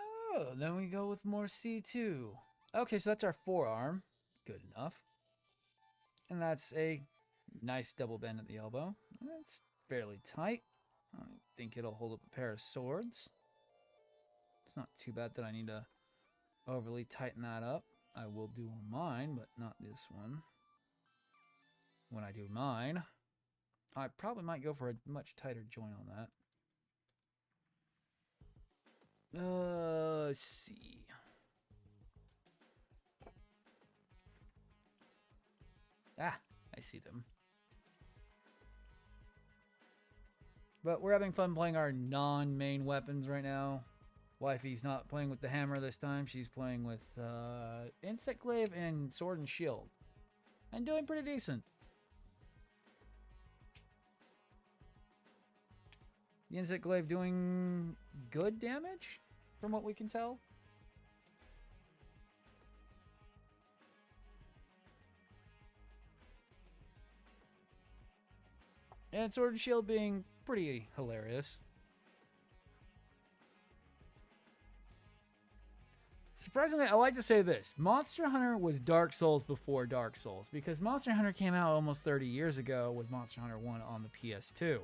Oh, then we go with more C2. Okay, so that's our forearm. Good enough. And that's a nice double bend at the elbow. That's fairly tight. I think it'll hold up a pair of swords. It's not too bad that I need to overly tighten that up. I will do on mine, but not this one. When I do mine, I probably might go for a much tighter joint on that. Let's see. Ah, I see them. But we're having fun playing our non-main weapons right now. Wifey's not playing with the hammer this time. She's playing with Insect Glaive and Sword and Shield. And doing pretty decent. The Insect Glaive doing good damage, from what we can tell. And Sword and Shield being pretty hilarious. Surprisingly, I like to say this. Monster Hunter was Dark Souls before Dark Souls, because Monster Hunter came out almost 30 years ago with Monster Hunter 1 on the PS2.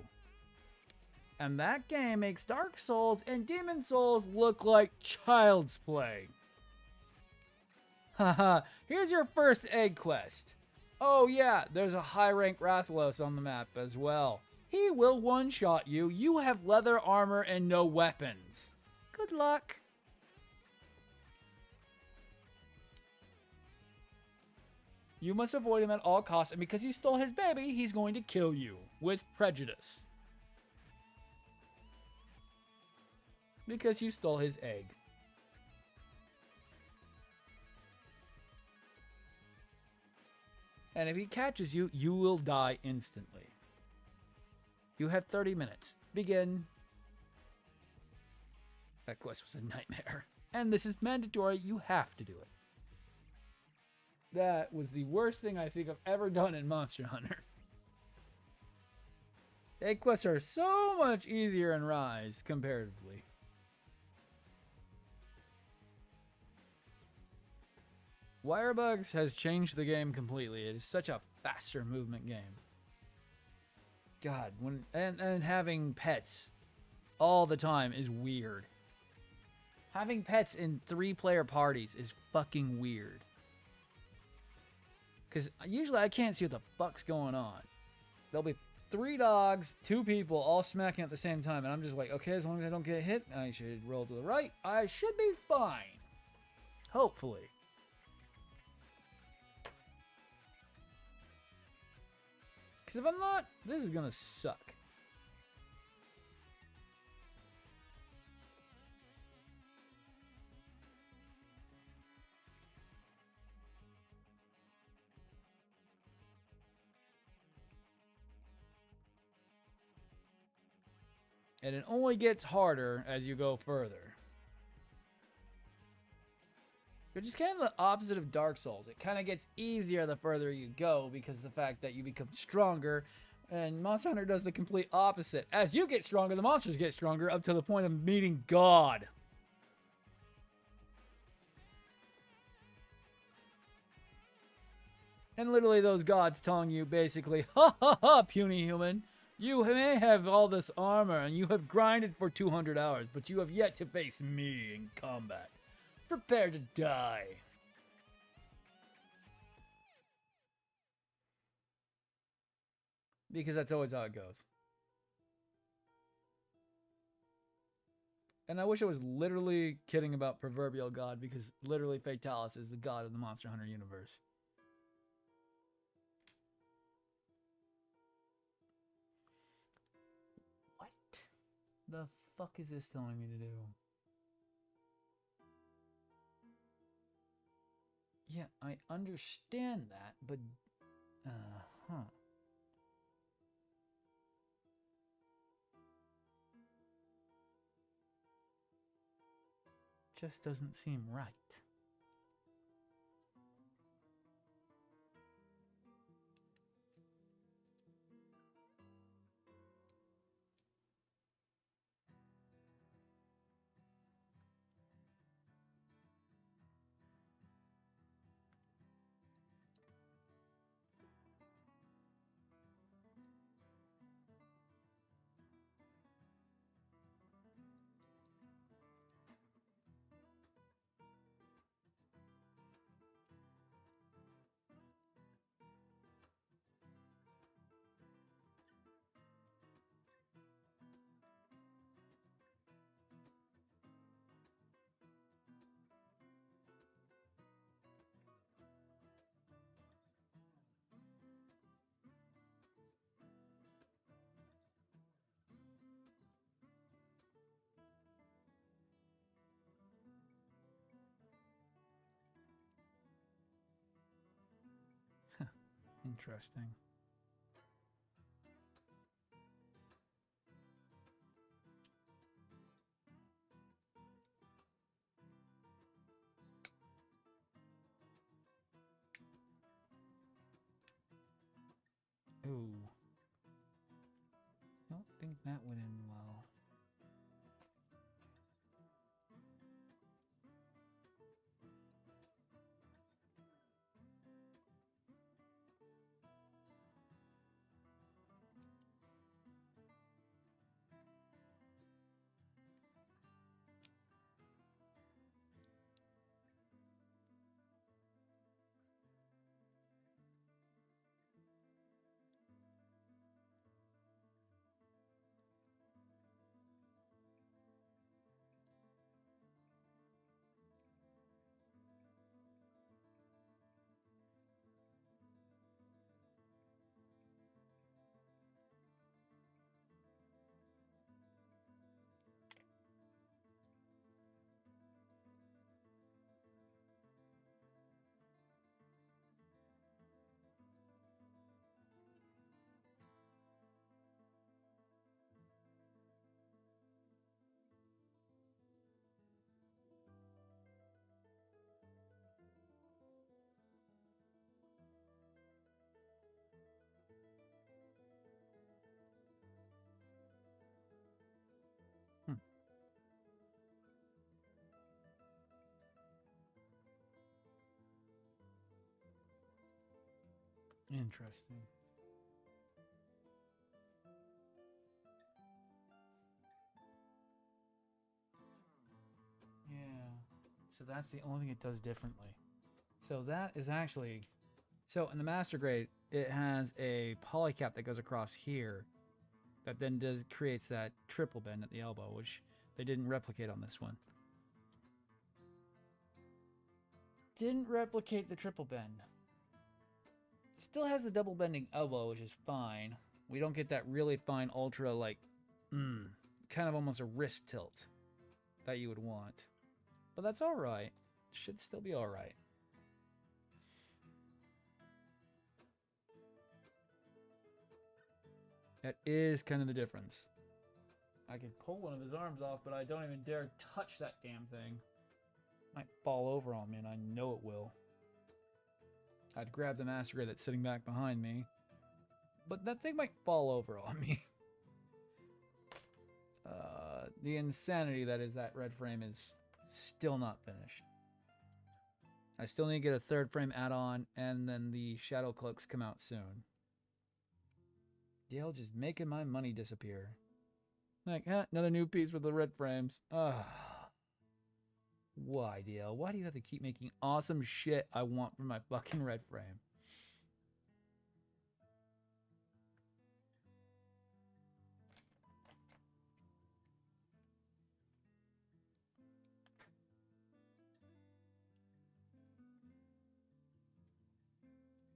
And that game makes Dark Souls and Demon Souls look like child's play. Haha, here's your first egg quest. Oh yeah, there's a high-rank Rathalos on the map as well. He will one-shot you. You have leather armor and no weapons. Good luck. You must avoid him at all costs, and because you stole his baby, he's going to kill you with prejudice. Because you stole his egg. And if he catches you, you will die instantly. You have 30 minutes. Begin. That quest was a nightmare. And this is mandatory. You have to do it. That was the worst thing I think I've ever done in Monster Hunter. Egg quests are so much easier in Rise, comparatively. Wirebugs has changed the game completely. It is such a faster movement game. God, and having pets all the time is weird. Having pets in 3-player parties is fucking weird. Because usually I can't see what the fuck's going on. There'll be 3 dogs, 2 people, all smacking at the same time. And I'm just like, okay, as long as I don't get hit, I should roll to the right. I should be fine. Hopefully. Because if I'm not, this is going to suck. And it only gets harder as you go further. Which is kind of the opposite of Dark Souls. It kind of gets easier the further you go because of the fact that you become stronger. And Monster Hunter does the complete opposite. As you get stronger, the monsters get stronger up to the point of meeting God. And literally those gods telling you basically, ha ha ha, puny human. You may have all this armor and you have grinded for 200 hours, but you have yet to face me in combat. Prepare to die. Because that's always how it goes. And I wish I was literally kidding about Proverbial God, because literally Fatalis is the god of the Monster Hunter universe. What the fuck is this telling me to do? Yeah, I understand that, but... Just doesn't seem right. Interesting. Ooh. I don't think that went in well. Interesting. Yeah. So that's the only thing it does differently. So that is actually... So in the master grade, it has a polycap that goes across here that then creates that triple bend at the elbow, which they didn't replicate on this one. Didn't replicate the triple bend. Still has the double bending elbow, which is fine. We don't get that really fine ultra, like, kind of almost a wrist tilt that you would want. But that's alright. Should still be alright. That is kind of the difference. I could pull one of his arms off, but I don't even dare touch that damn thing. Might fall over on me, and I know it will. I'd grab the master grade that's sitting back behind me, but that thing might fall over on me. The insanity that is that red frame is still not finished. I still need to get a third frame add-on, and then the shadow cloaks come out soon. Dale just making my money disappear. Like, another new piece with the red frames. Ugh. Why, Dale? Why do you have to keep making awesome shit I want from my fucking red frame?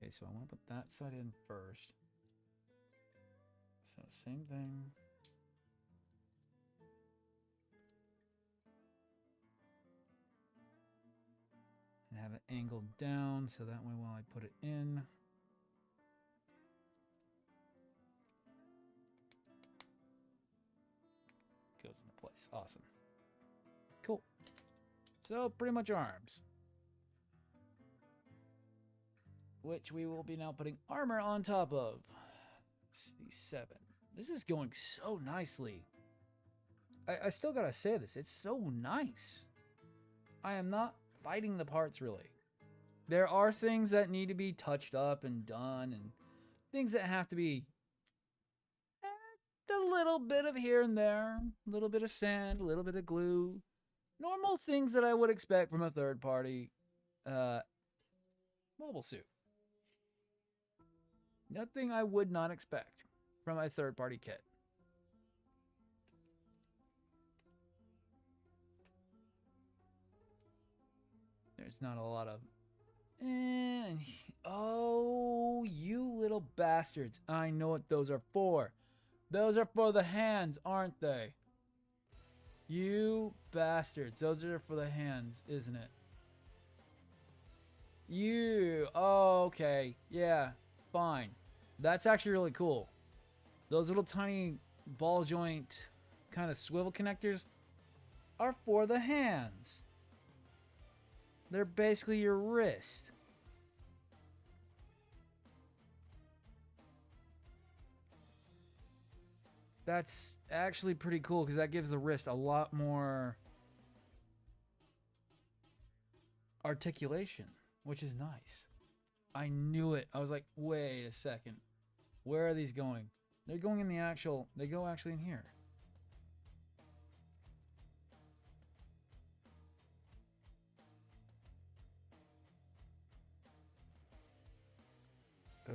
Okay, so I want to put that side in first. So same thing. And have it angled down so that way while I put it in, goes into place. Awesome. Cool. So pretty much arms. Which we will be now putting armor on top of. C7. This is going so nicely. I still gotta say this. It's so nice. I am not fighting the parts really. There are things that need to be touched up and done, and things that have to be a little bit of here and there, a little bit of sand, a little bit of glue, normal things that I would expect from a third party mobile suit. Nothing I would not expect from a third party kit. There's not a lot of... Oh, you little bastards. I know what those are for. Those are for the hands, aren't they? You bastards. Those are for the hands, isn't it? You. Oh, okay. Yeah, fine. That's actually really cool. Those little tiny ball joint kind of swivel connectors are for the hands. They're basically your wrist. That's actually pretty cool because that gives the wrist a lot more articulation, which is nice. I knew it. I was like, wait a second. Where are these going? They're going in the actual... They go actually in here. Oh.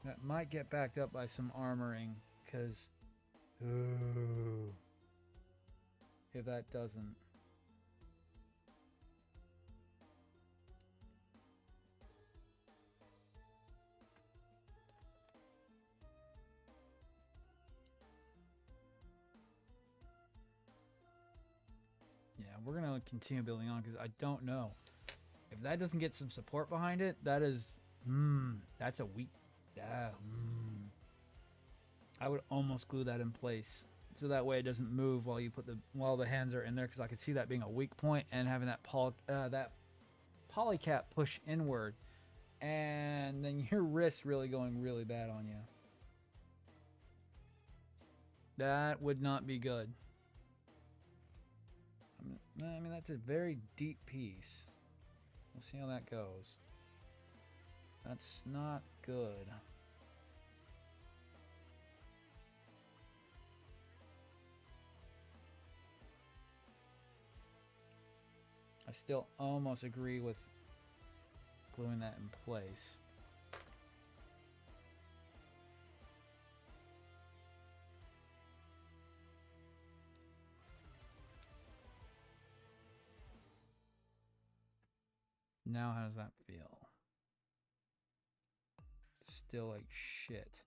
That might get backed up by some armoring, because... Ooh. If that doesn't... Yeah, we're going to continue building on, because I don't know. If that doesn't get some support behind it, that is... that's a weak... I would almost glue that in place so that way it doesn't move while you put while the hands are in there, because I could see that being a weak point and having that polycap push inward, and then your wrist really going really bad on you. That would not be good. I mean, that's a very deep piece. We'll see how that goes. That's not good. I still almost agree with gluing that in place. Now how does that feel? Still like shit.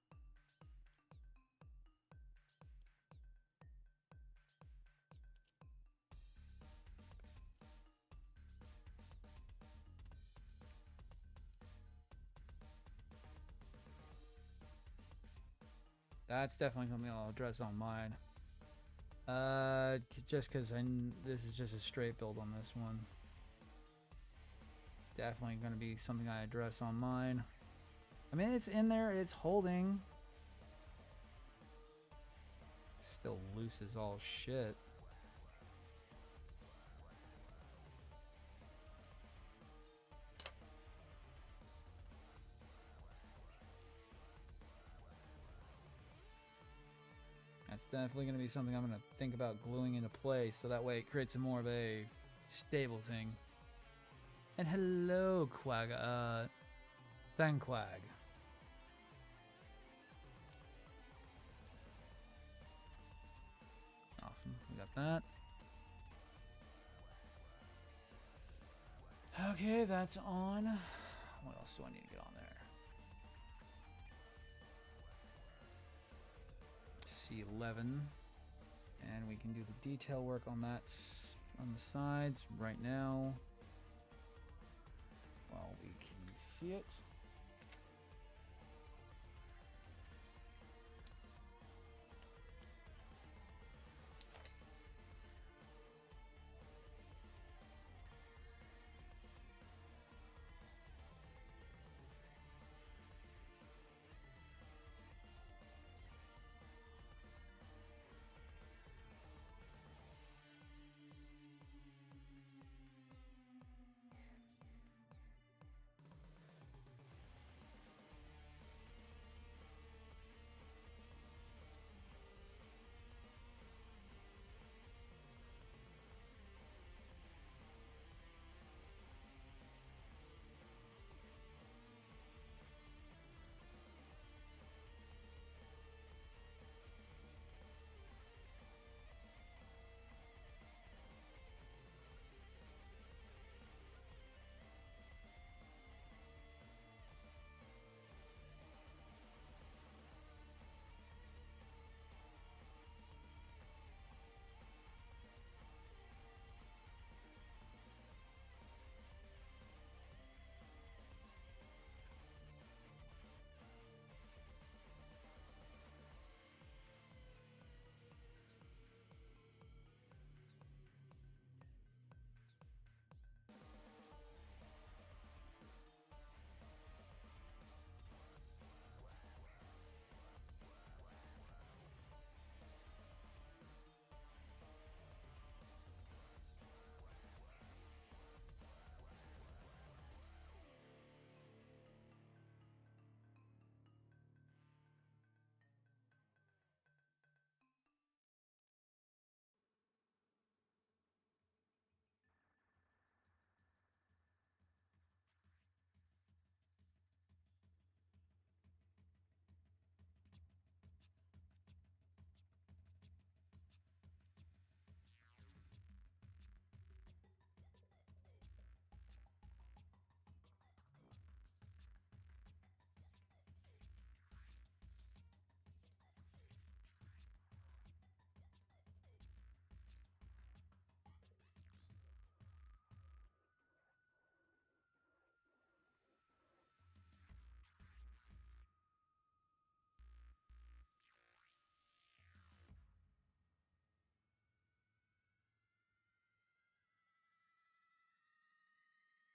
That's definitely something I'll address on mine. Just because this is just a straight build on this one. Definitely going to be something I address on mine. I mean, it's in there, it's holding. Still loose as all shit. That's definitely going to be something I'm going to think about gluing into place, so that way it creates a more of a stable thing. And hello, Quag, Thanquag. Awesome, we got that. Okay, that's on. What else do I need to get on there? C11. And we can do the detail work on that on the sides right now. While we can see it.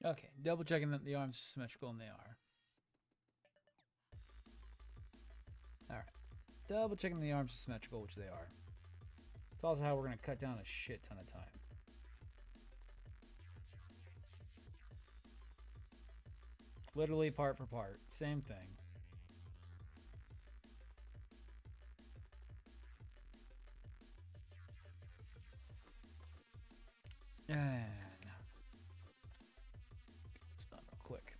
Okay, double checking that the arms are symmetrical, and they are. Alright, double checking the arms are symmetrical, which they are. It's also how we're going to cut down a shit ton of time. Literally part for part. Same thing. And it's done real quick.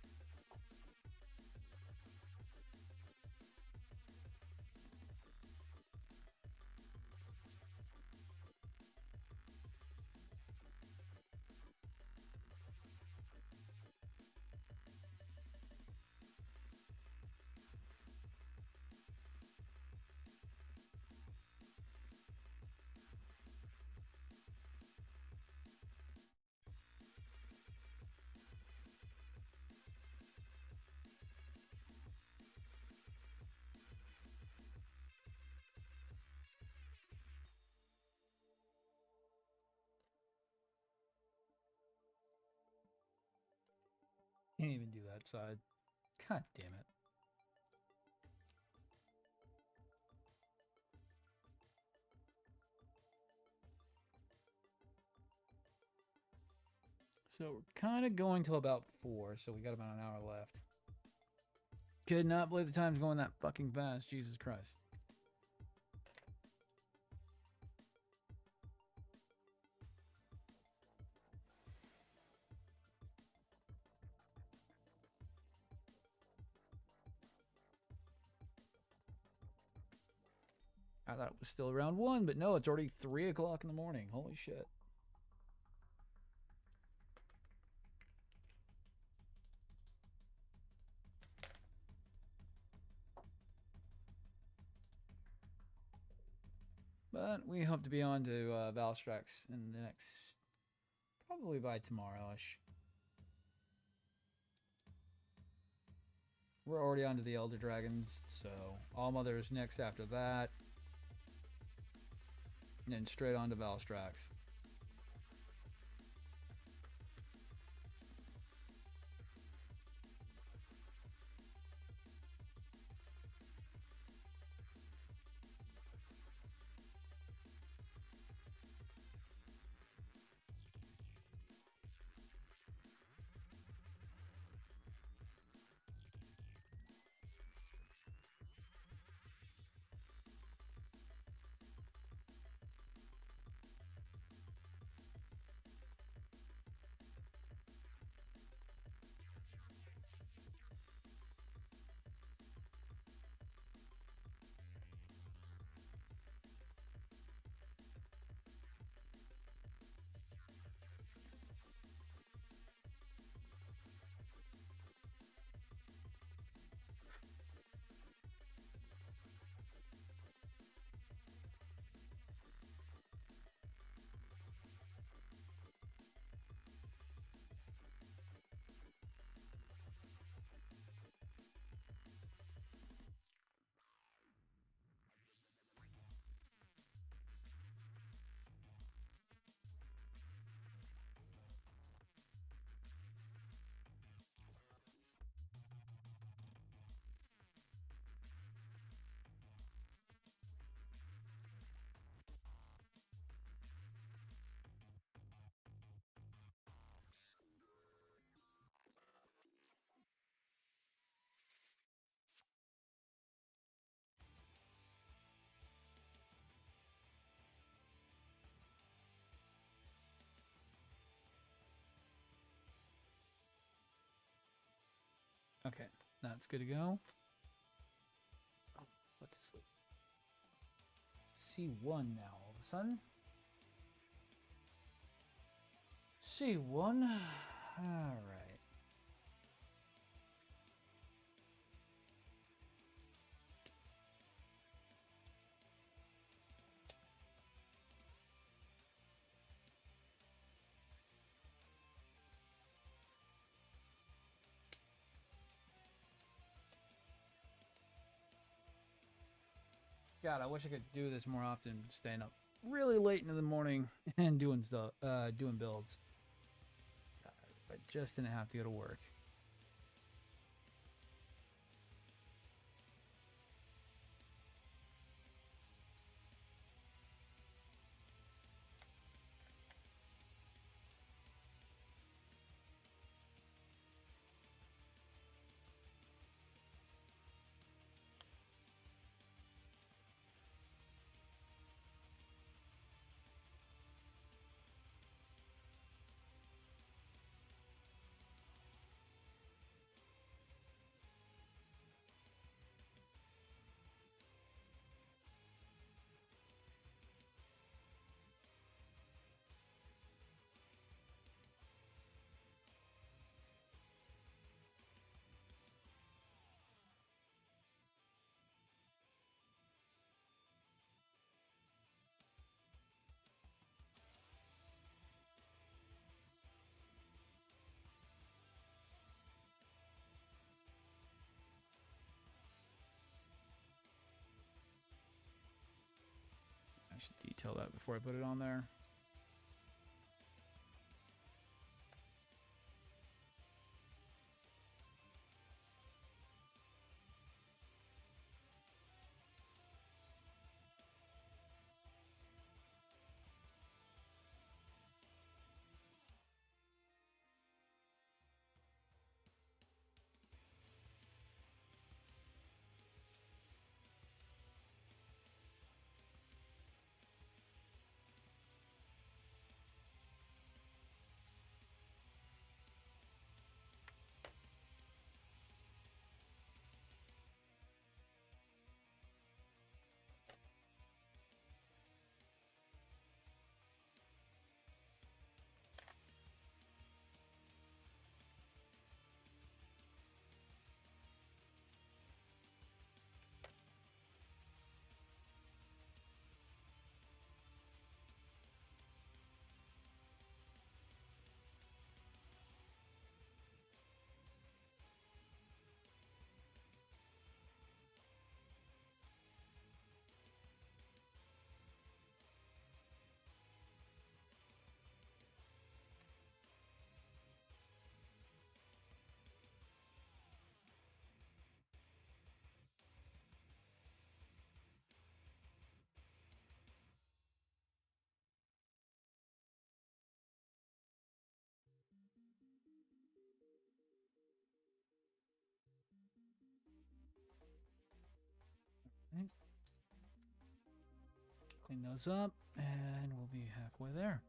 Can't even do that side. God damn it. So we're kind of going till about 4, so we got about an hour left. Could not believe the time's going that fucking fast. Jesus Christ. I thought it was still around 1, but no, it's already 3 o'clock in the morning. Holy shit. But we hope to be on to Vladracus in the next, probably by tomorrow-ish. We're already on to the Elder Dragons, so All Mother's next after that. And then straight on to Vladracus. Okay, that's good to go. Oh, what to sleep? C1 now, all of a sudden. C1. All right. God, I wish I could do this more often. Staying up really late into the morning and doing stuff, doing builds. God, I just didn't have to go to work. I should detail that before I put it on there. Right. Clean those up, and we'll be halfway there.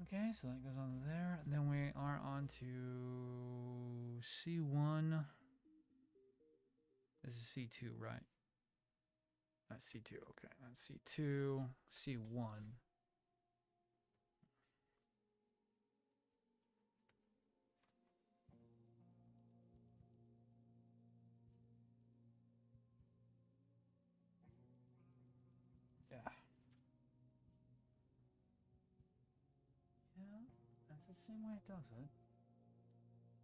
Okay, so that goes on there. And then we are on to C1. This is C2, right? That's C2, okay. That's C2, C1. Yeah. Yeah, that's the same way it does it.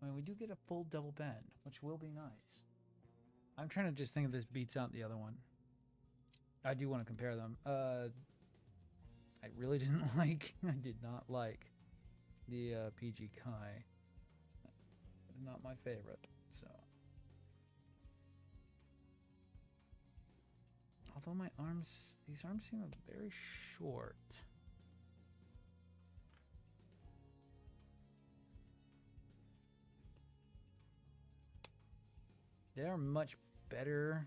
I mean, we do get a full double bend, which will be nice. I'm trying to just think if this beats out the other one. I do want to compare them. I really didn't like, I did not like the PG Kai. It's not my favorite, so. Although my arms, these arms seem very short. They are much better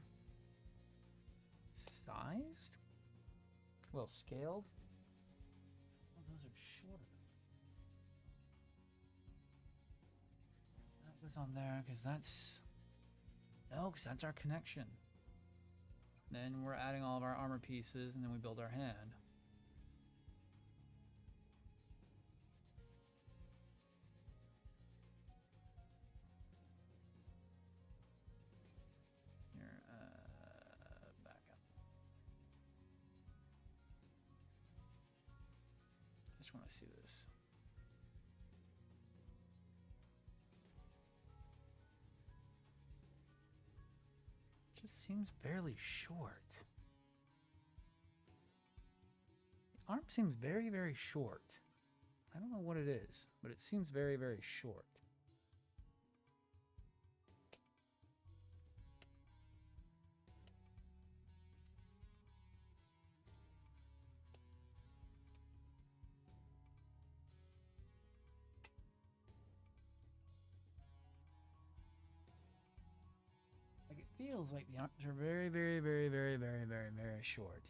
Well, scaled? Oh, those are shorter. That goes on there because that's... No, because that's our connection. Then we're adding all of our armor pieces, and then we build our hand. Here, back up. I just want to see this. Just seems fairly short. The arm seems very, very short. I don't know what it is, but it seems very, very short. Like it feels like the arms are very, very, very, very, very, very, very short.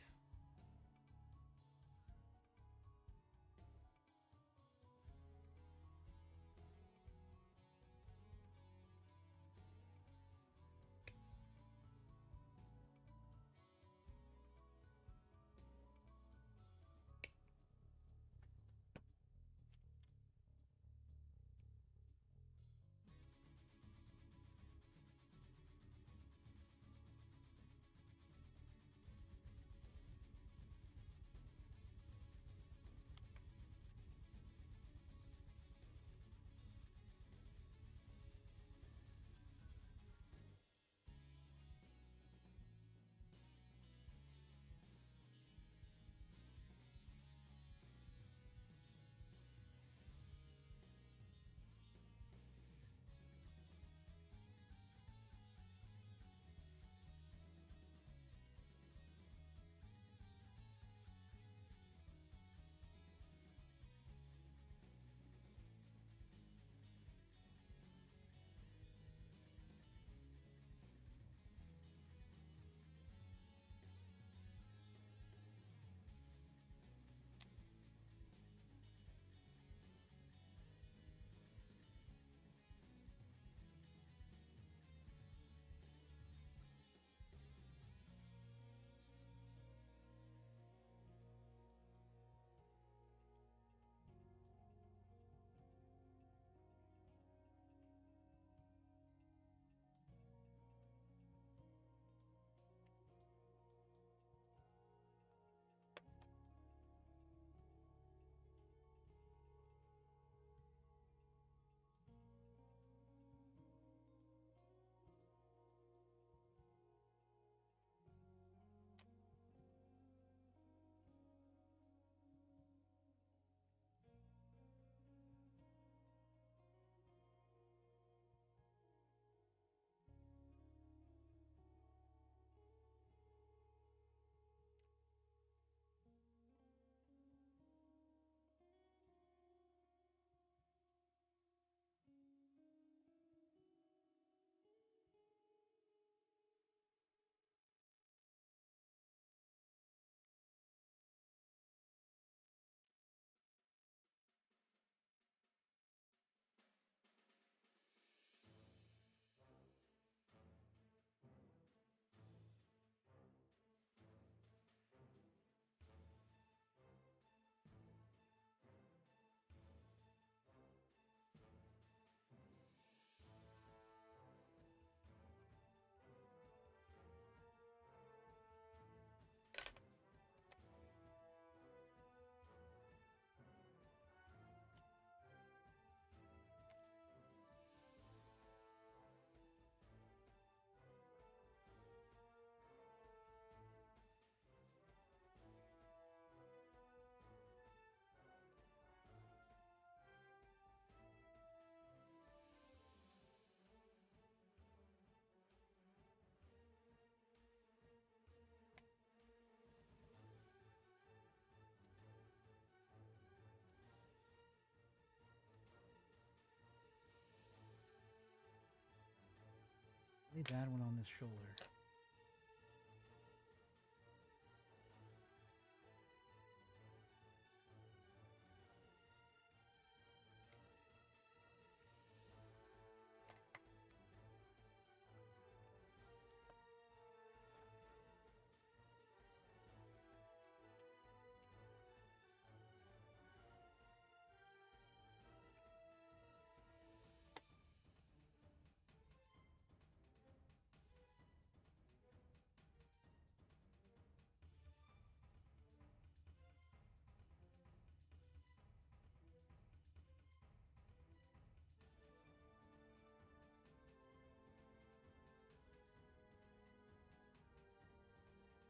Really bad one on this shoulder.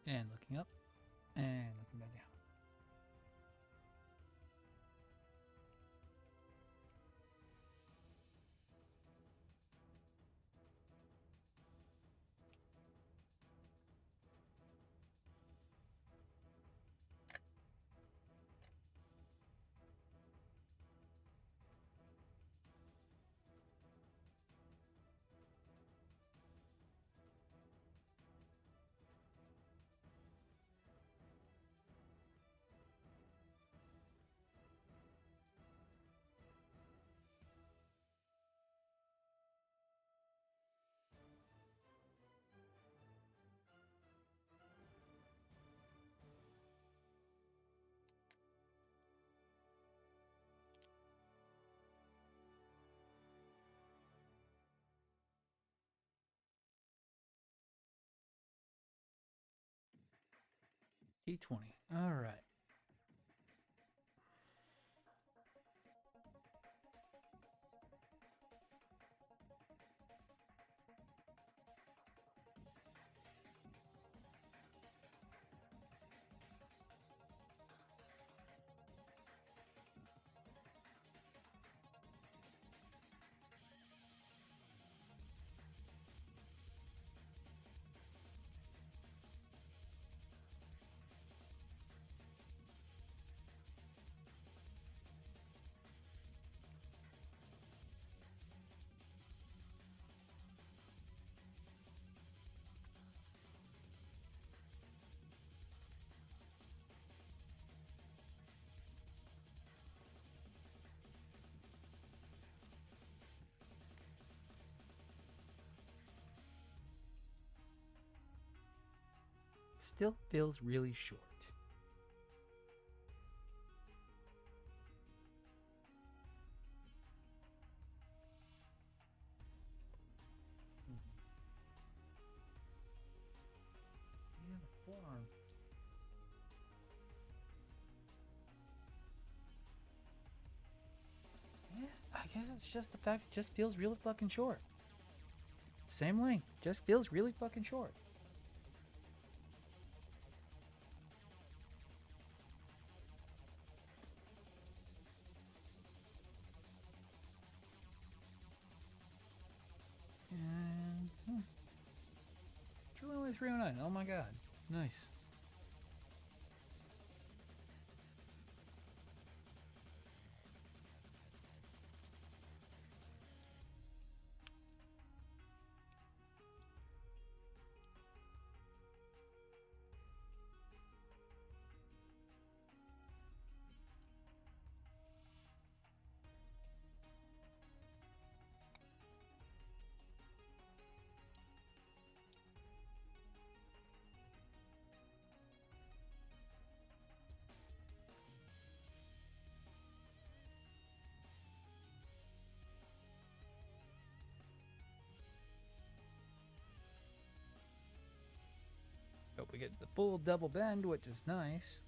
And looking up. And looking back down. D20. All right. Still feels really short. Yeah, the forearm. Yeah, I guess it's just the fact it just feels really fucking short. Same length, just feels really fucking short. And Drew only 309. Oh my god. Nice. But we get the full double bend, which is nice.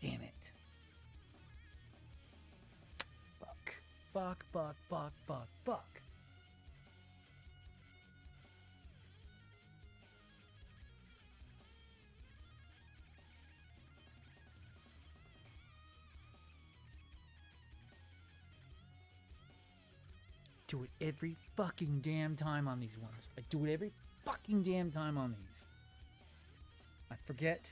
Damn it. Fuck. Fuck, fuck, fuck, fuck, fuck. Do it every fucking damn time on these ones. I do it every fucking damn time on these. I forget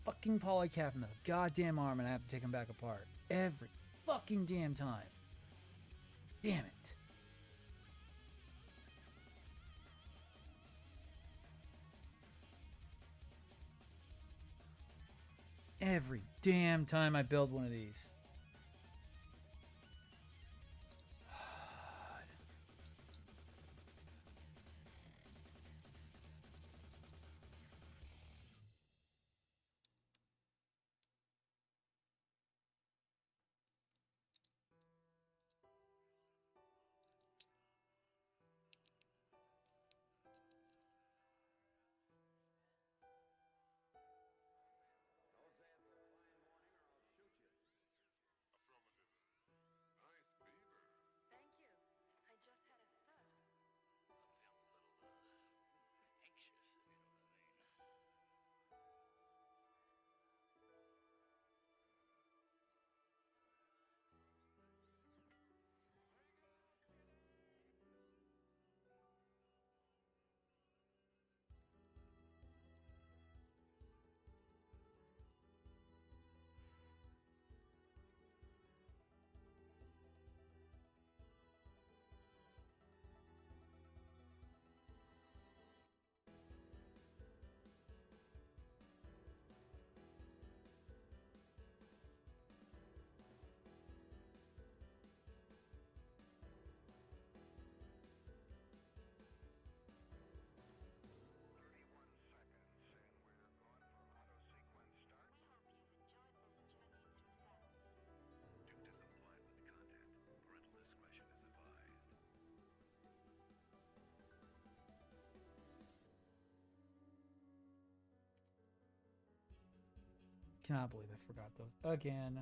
fucking polycap in the goddamn arm and I have to take them back apart. Every fucking damn time. Damn it. Every damn time I build one of these. cannot believe I forgot those again.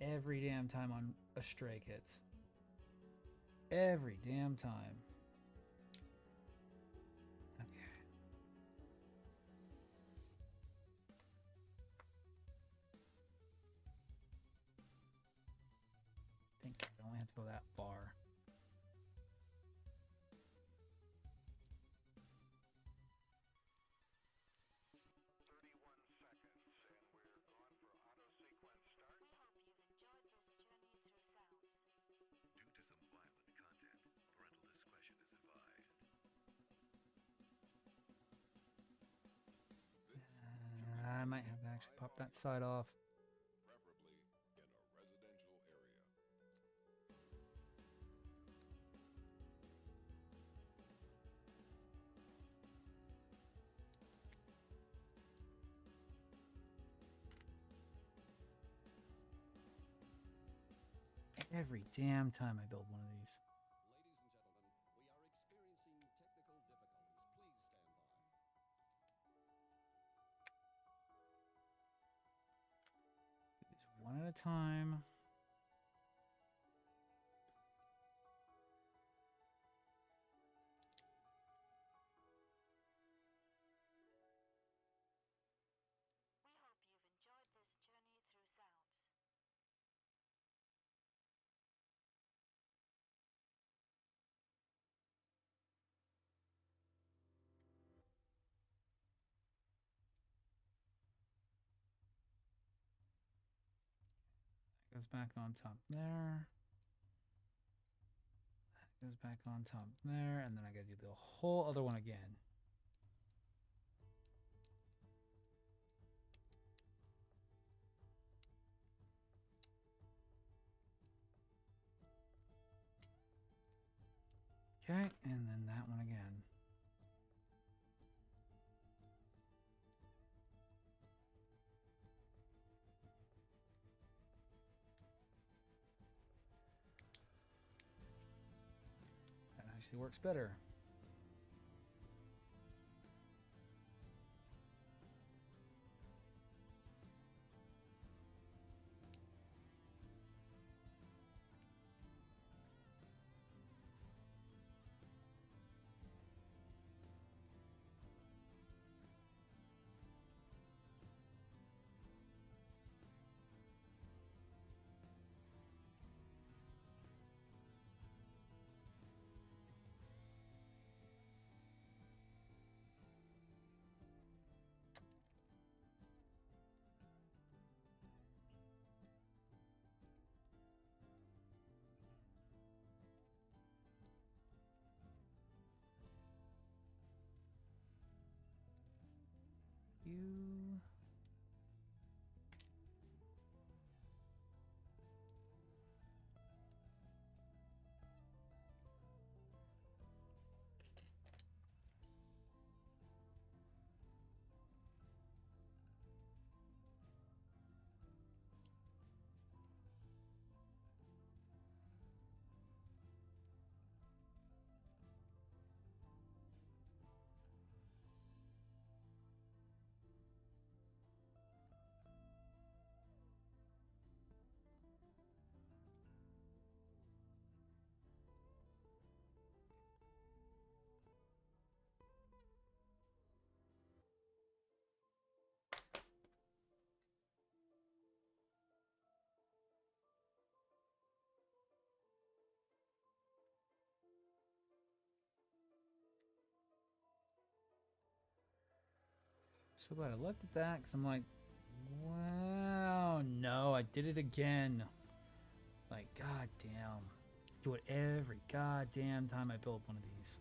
Every damn time on astray kits. Every damn time. Okay. Thank you. I only have to go that far. I might have to actually pop that side off. Every damn time I build one of these. Do these one at a time. Goes back on top there. That goes back on top there, and then I gotta do the whole other one again. Okay, and then that one again. That actually works better. You. So glad I looked at that because I'm like, wow, no, I did it again. Like, goddamn. Do it every goddamn time I build one of these.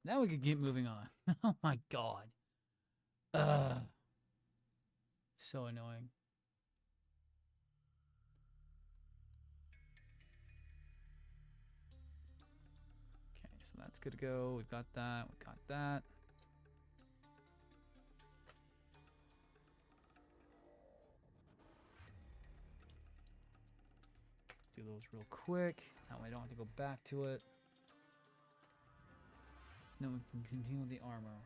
Now we can keep moving on. Oh my god. Ugh. So annoying. Okay, so that's good to go. We've got that. We got that. Do those real quick. That way I don't have to go back to it. Then we can continue with the armor.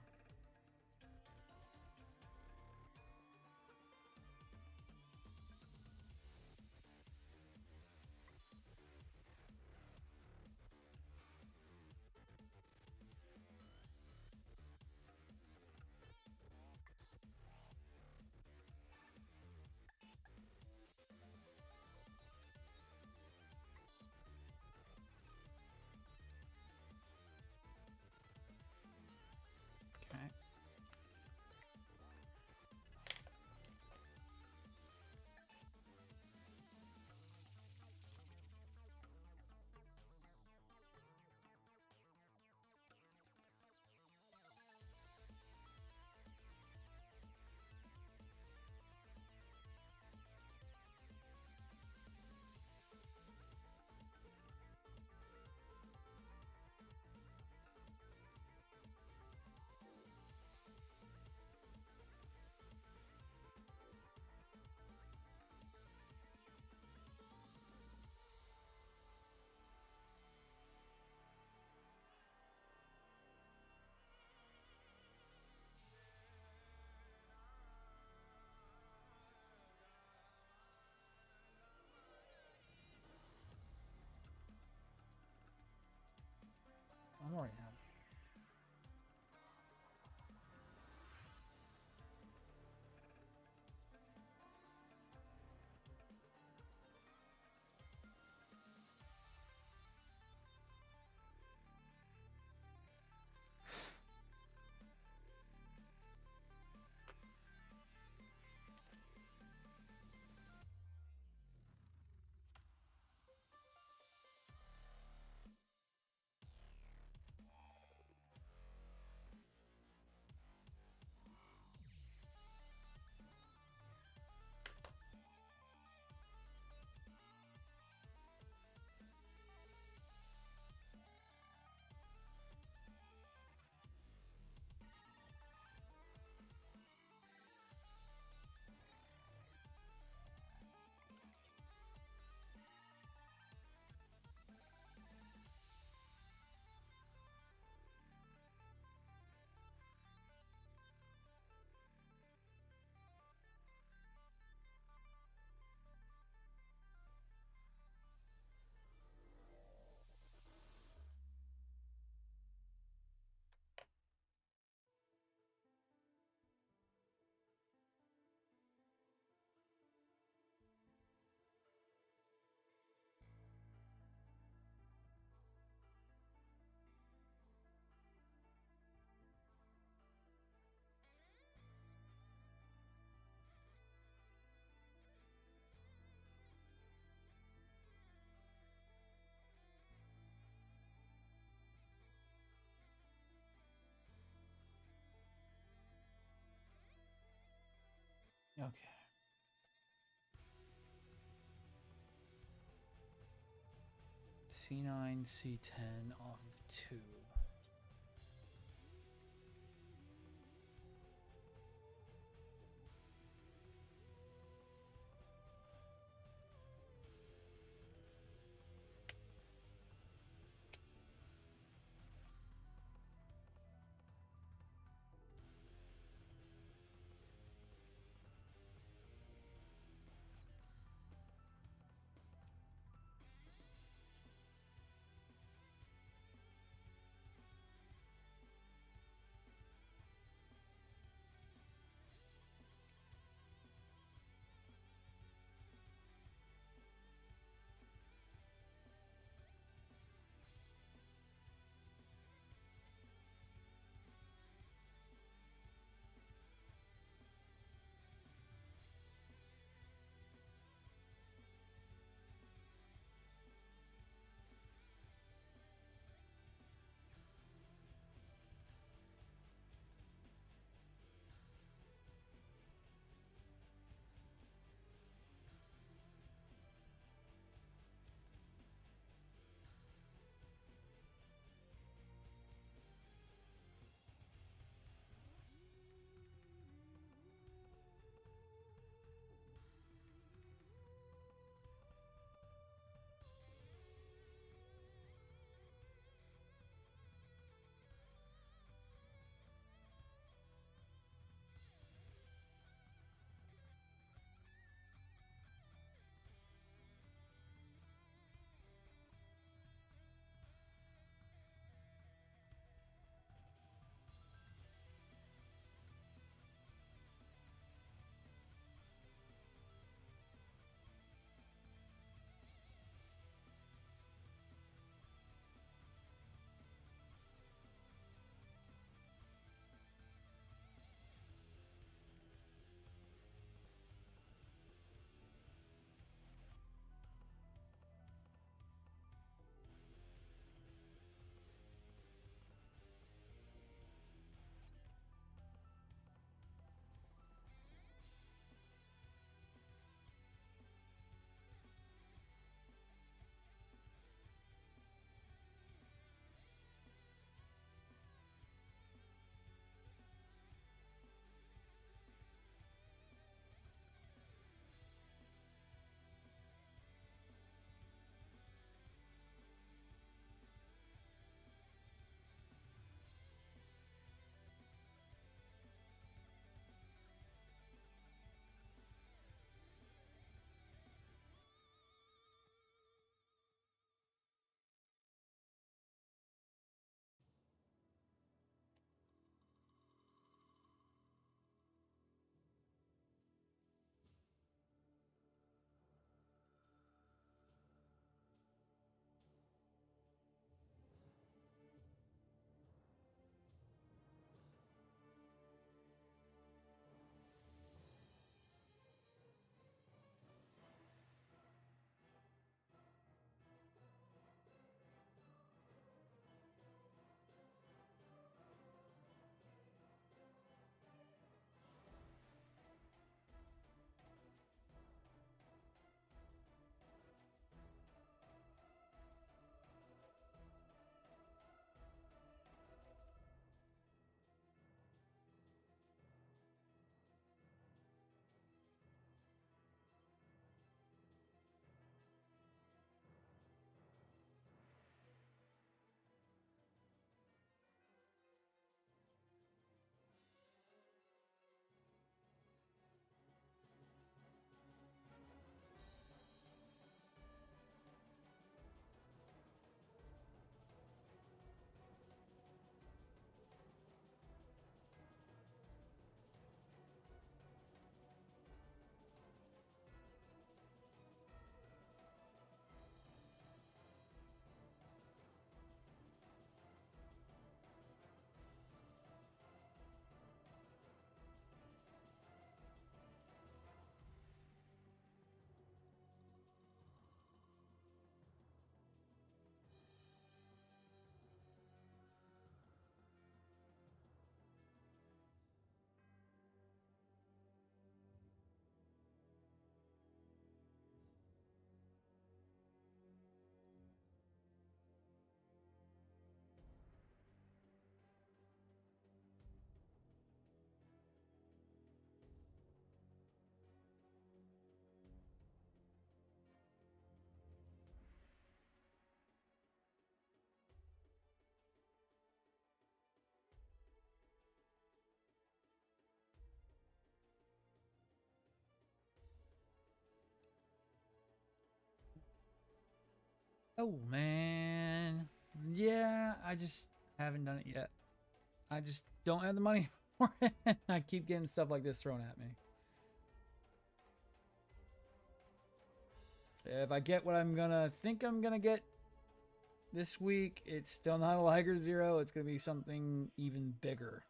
Okay. I'm already have. Okay. C9, C10 on 2. Oh, man. Yeah, I just haven't done it yet. I just don't have the money for it. I keep getting stuff like this thrown at me. If I get what I'm gonna think I'm gonna get this week, it's still not a Liger Zero. It's gonna be something even bigger.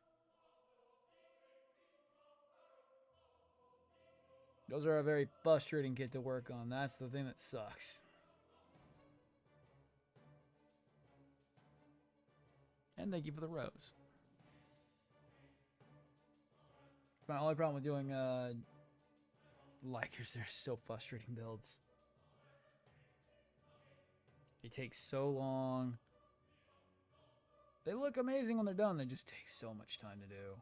Those are a very frustrating kit to work on. That's the thing that sucks. And thank you for the rose. My only problem with doing Ligers, they're so frustrating builds. It takes so long. They look amazing when they're done. They just take so much time to do.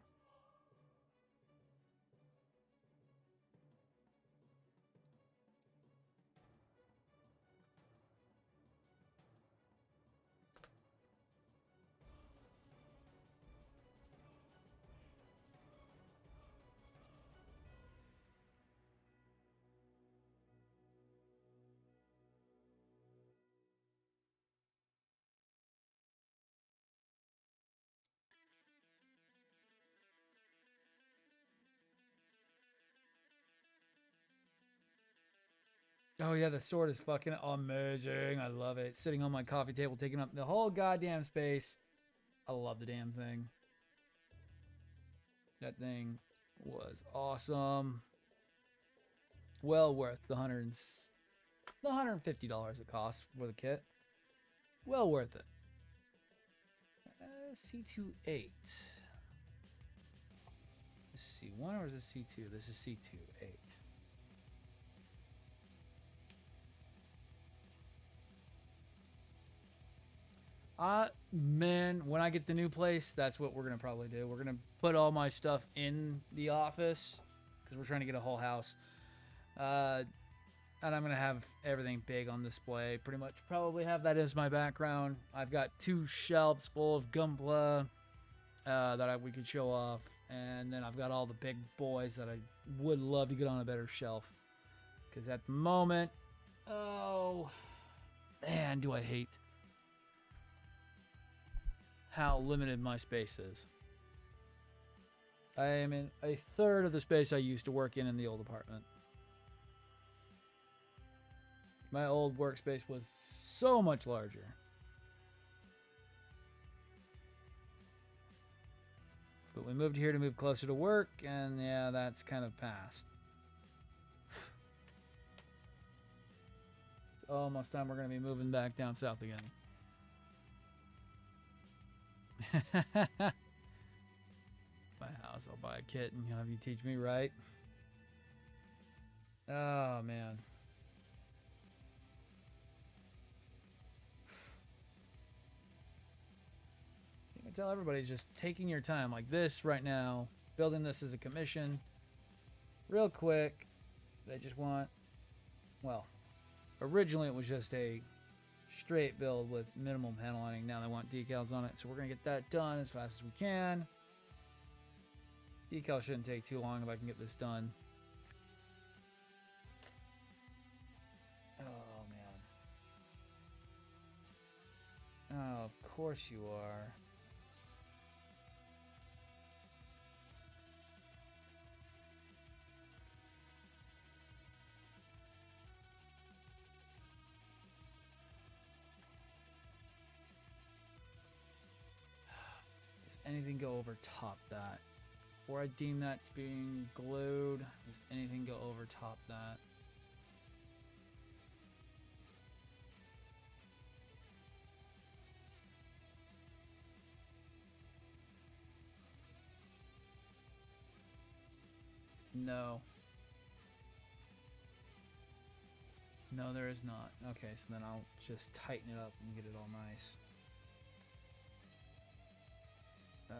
Oh yeah, the sword is fucking amazing. I love it. Sitting on my coffee table, taking up the whole goddamn space. I love the damn thing. That thing was awesome. Well worth the $150 it costs for the kit. Well worth it. C28. C1 or is this C2? This is C28. Man, when I get the new place, that's what we're gonna probably do. We're gonna put all my stuff in the office because we're trying to get a whole house. And I'm gonna have everything big on display. Pretty much, probably have that as my background. I've got 2 shelves full of Gunpla that we could show off, and then I've got all the big boys that I would love to get on a better shelf. Because at the moment, oh man, do I hate how limited my space is. I am in a third of the space I used to work in the old apartment. My old workspace was so much larger. But we moved here to move closer to work, and yeah, that's kind of passed. It's almost time we're going to be moving back down south again. My house, I'll buy a kit and have you teach me right. Oh man. I tell everybody, just taking your time like this right now, building this as a commission real quick. They just want, well, originally it was just a straight build with minimal panel lining. Now they want decals on it, so we're gonna get that done as fast as we can. Decal shouldn't take too long if I can get this done. Oh man. Oh, of course you are. Does anything go over top that? Or I deem that to being glued. Does anything go over top that? No. No, there is not. Okay, so then I'll just tighten it up and get it all nice. Oh,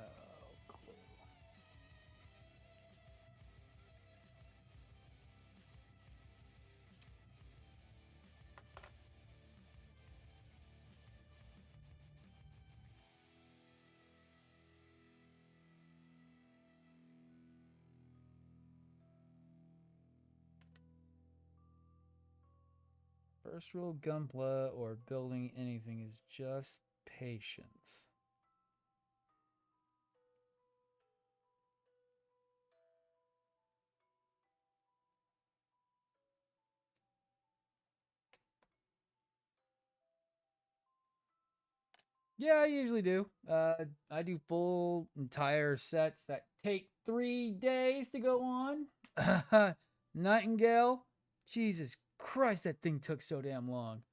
glue. First rule of gunpla or building anything is just patience. Yeah, I usually do. I do full entire sets that take 3 days to go on. Nightingale, Jesus Christ, that thing took so damn long.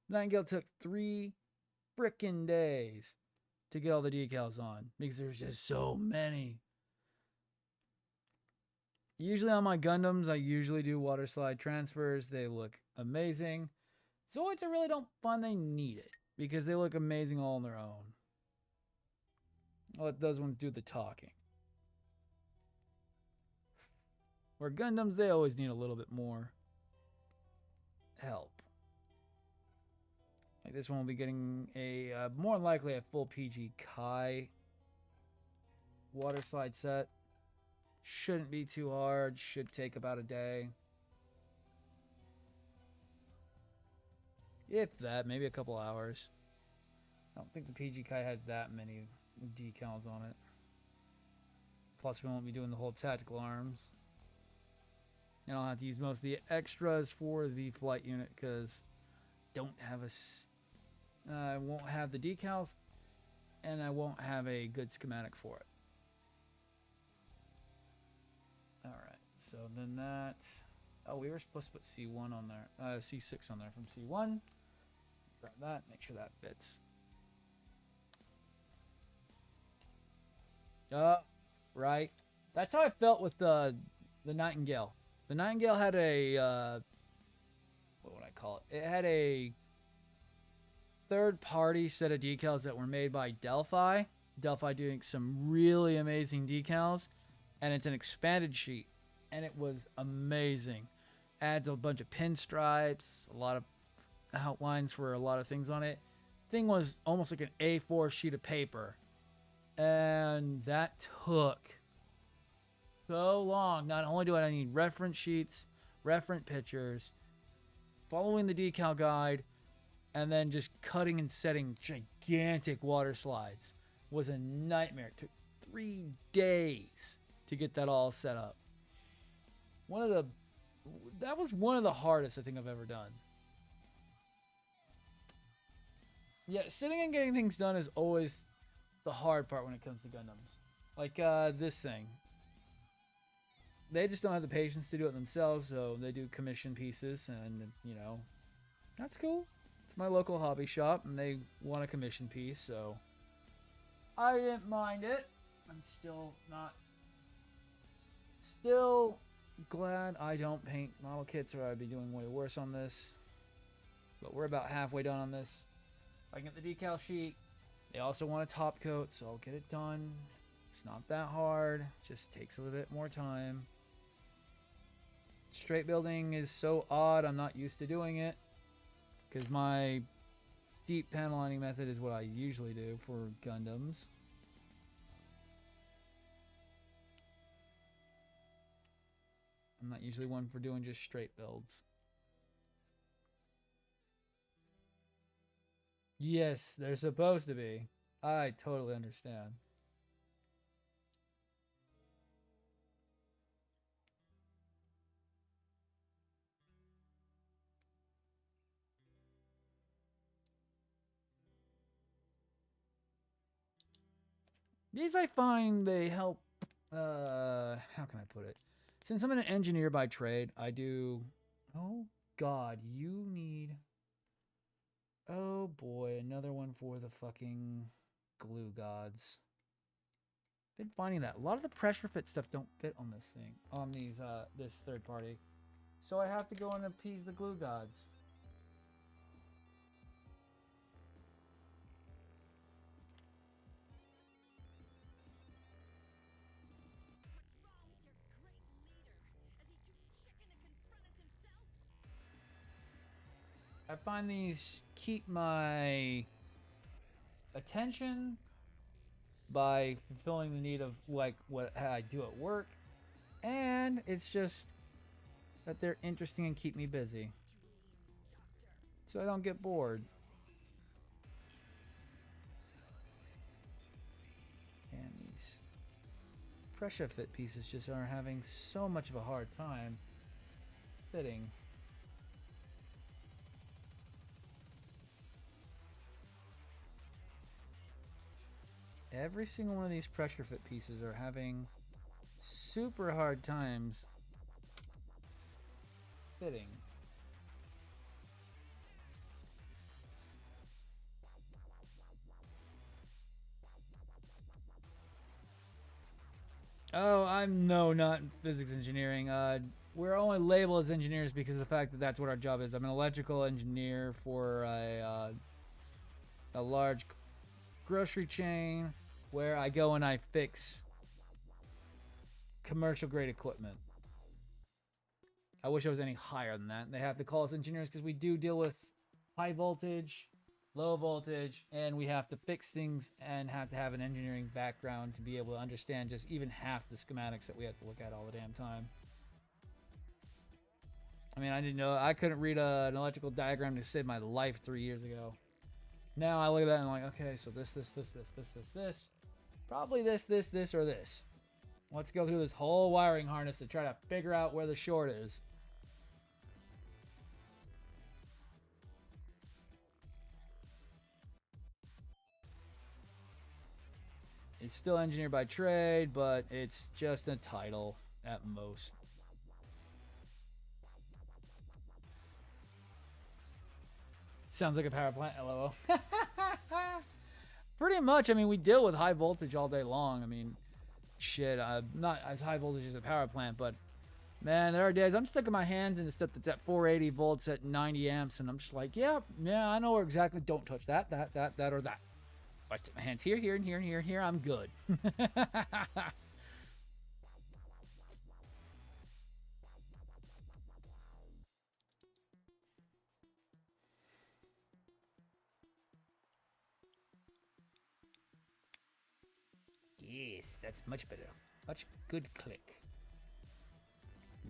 Nightingale took 3 frickin' days to get all the decals on because there's just so many. Usually on my Gundams, I usually do water slide transfers. They look amazing. Zoids, I really don't find they need it because they look amazing all on their own. I'll let those ones do the talking. Where Gundams, they always need a little bit more help. Like this one will be getting a, more than likely a full PG Kai water slide set. Shouldn't be too hard. Should take about a day. If that, maybe a couple hours. I don't think the PG Kai had that many decals on it. Plus, we won't be doing the whole tactical arms. And I'll have to use most of the extras for the flight unit because don't have I won't have the decals and I won't have a good schematic for it. Alright, so then that... Oh, we were supposed to put C1 on there. C6 on there from C1. Grab that, make sure that fits. Right. That's how I felt with the Nightingale. The Nightingale had a... what would I call it? It had a third-party set of decals that were made by Delphi. Delphi doing some really amazing decals. And it's an expanded sheet. And it was amazing. Adds a bunch of pinstripes, a lot of outlines for a lot of things on it. Thing was almost like an A4 sheet of paper. And that took so long. Not only do I need reference sheets, reference pictures, following the decal guide, and then just cutting and setting gigantic water slides was a nightmare. It took 3 days to get that all set up. That was one of the hardest I think I've ever done. Yeah, sitting and getting things done is always the hard part when it comes to Gundams. Like this thing. They just don't have the patience to do it themselves, so they do commission pieces, and, you know, that's cool. It's my local hobby shop, and they want a commission piece, so I didn't mind it. I'm still glad I don't paint model kits, or I'd be doing way worse on this. But we're about halfway done on this. If I can get the decal sheet. They also want a top coat, so I'll get it done. It's not that hard. Just takes a little bit more time. Straight building is so odd. I'm not used to doing it because my deep panel lining method is what I usually do for Gundams. I'm not usually one for doing just straight builds. Yes, they're supposed to be. I totally understand. These I find they help, how can I put it? Since I'm an engineer by trade, I do, oh God, you need, oh boy, another one for the fucking glue gods. Been finding that a lot of the pressure fit stuff don't fit on this thing, on these, this third party. So I have to go and appease the glue gods. I find these keep my attention by fulfilling the need of like what I do at work, and it's just that they're interesting and keep me busy. so I don't get bored. And these pressure fit pieces just are having so much of a hard time fitting. Every single one of these pressure fit pieces are having super hard times fitting. Oh, I'm not physics engineering. We're only labeled as engineers because of the fact that that's what our job is. I'm an electrical engineer for a large grocery chain where I go and I fix commercial grade equipment. I wish I was any higher than that. They have to call us engineers because we do deal with high voltage, low voltage, and we have to fix things and have to have an engineering background to be able to understand just even half the schematics that we have to look at all the damn time. I mean, I didn't know. I couldn't read an electrical diagram to save my life 3 years ago. Now I look at that and I'm like, okay, so this. Probably this, or this. Let's go through this whole wiring harness to try to figure out where the short is. It's still engineer by trade, but it's just a title at most. Sounds like a power plant, LOL. Pretty much. I mean, we deal with high voltage all day long. I mean, shit, not as high voltage as a power plant, but man, there are days I'm sticking my hands into stuff that's at 480 volts at 90 amps, and I'm just like, yeah, I know where exactly. Don't touch that, or that. If I stick my hands here, and here, I'm good. Yes, that's much better. Much good click.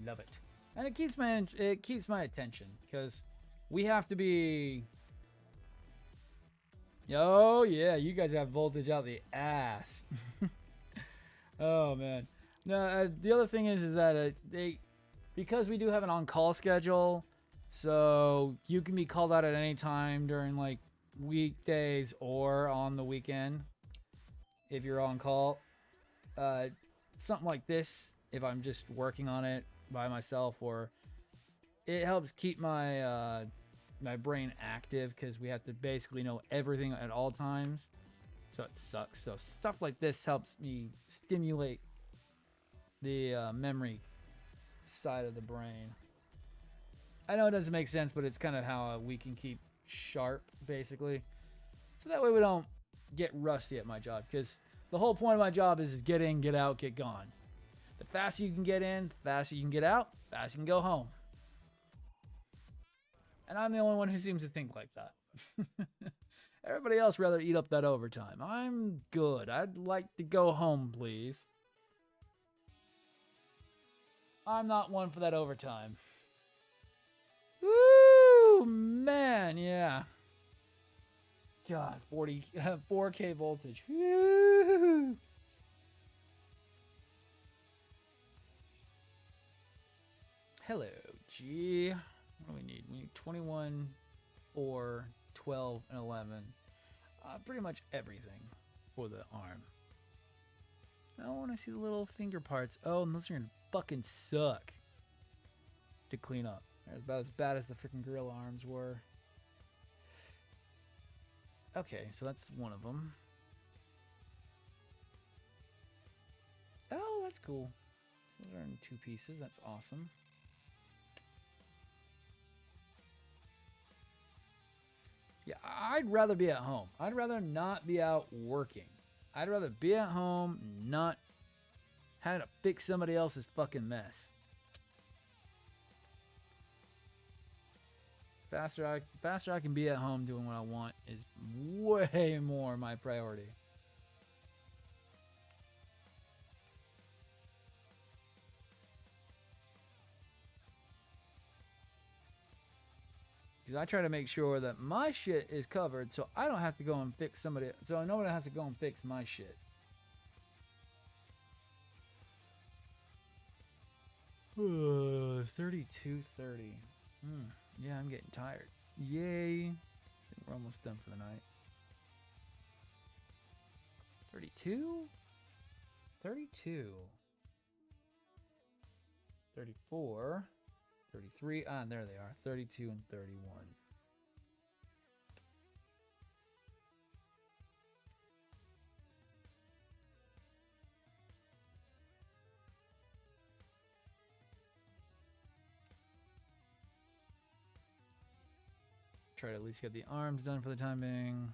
Love it. And it keeps my attention because we have to be. Oh yeah, you guys have voltage out the ass. Oh man. No, the other thing is that because we do have an on-call schedule, so you can be called out at any time during like weekdays or on the weekend if you're on call. Something like this, if I'm just working on it by myself, or it helps keep my my brain active because we have to basically know everything at all times, so it sucks. So stuff like this helps me stimulate the memory side of the brain. I know it doesn't make sense, but it's kind of how we can keep sharp, basically, so that way we don't get rusty at my job, because the whole point of my job is get in, get out, get gone. The faster you can get in, the faster you can get out, the faster you can go home. And I'm the only one who seems to think like that. Everybody else rather eat up that overtime. I'm good. I'd like to go home, please. I'm not one for that overtime. Woo, man, yeah. God, 4K voltage. Woo. Hello, G. What do we need? We need 21, 4, 12, and 11. Pretty much everything for the arm. Oh, and I see the little finger parts. Oh, and those are gonna fucking suck to clean up. They're about as bad as the freaking gorilla arms were. Okay, so that's one of them. Oh, that's cool. Those are in 2 pieces. That's awesome. Yeah, I'd rather be at home. I'd rather not be out working. I'd rather be at home, not having to fix somebody else's fucking mess. Faster I can be at home doing what I want is way more my priority. because I try to make sure that my shit is covered so I don't have to go and fix somebody. So nobody has to go and fix my shit. 32:30. Yeah, I'm getting tired. Yay. I think we're almost done for the night. 32? 32. 34. 33. Ah, there they are. 32 and 31. Try to at least get the arms done for the time being.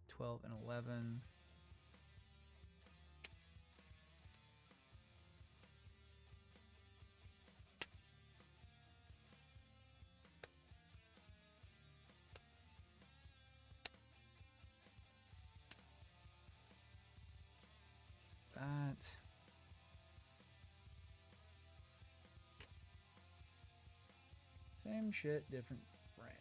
12 and 11. That. Same shit, different brand.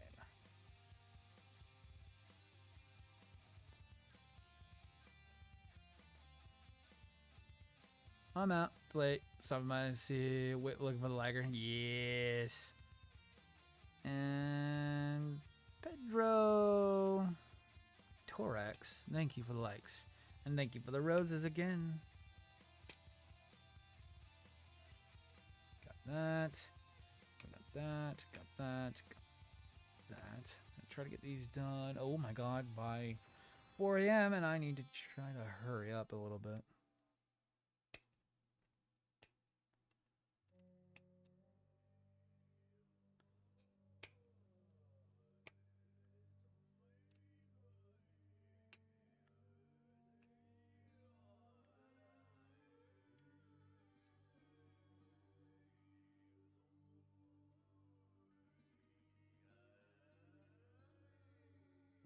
I'm out. It's late. Stopping by to see. Looking for the lagger. Yes. And Pedro Torax. Thank you for the likes. And thank you for the roses again. Got that. Got that. Got that. Got that. I'll try to get these done. Oh my god, by 4 a.m. and I need to try to hurry up a little bit.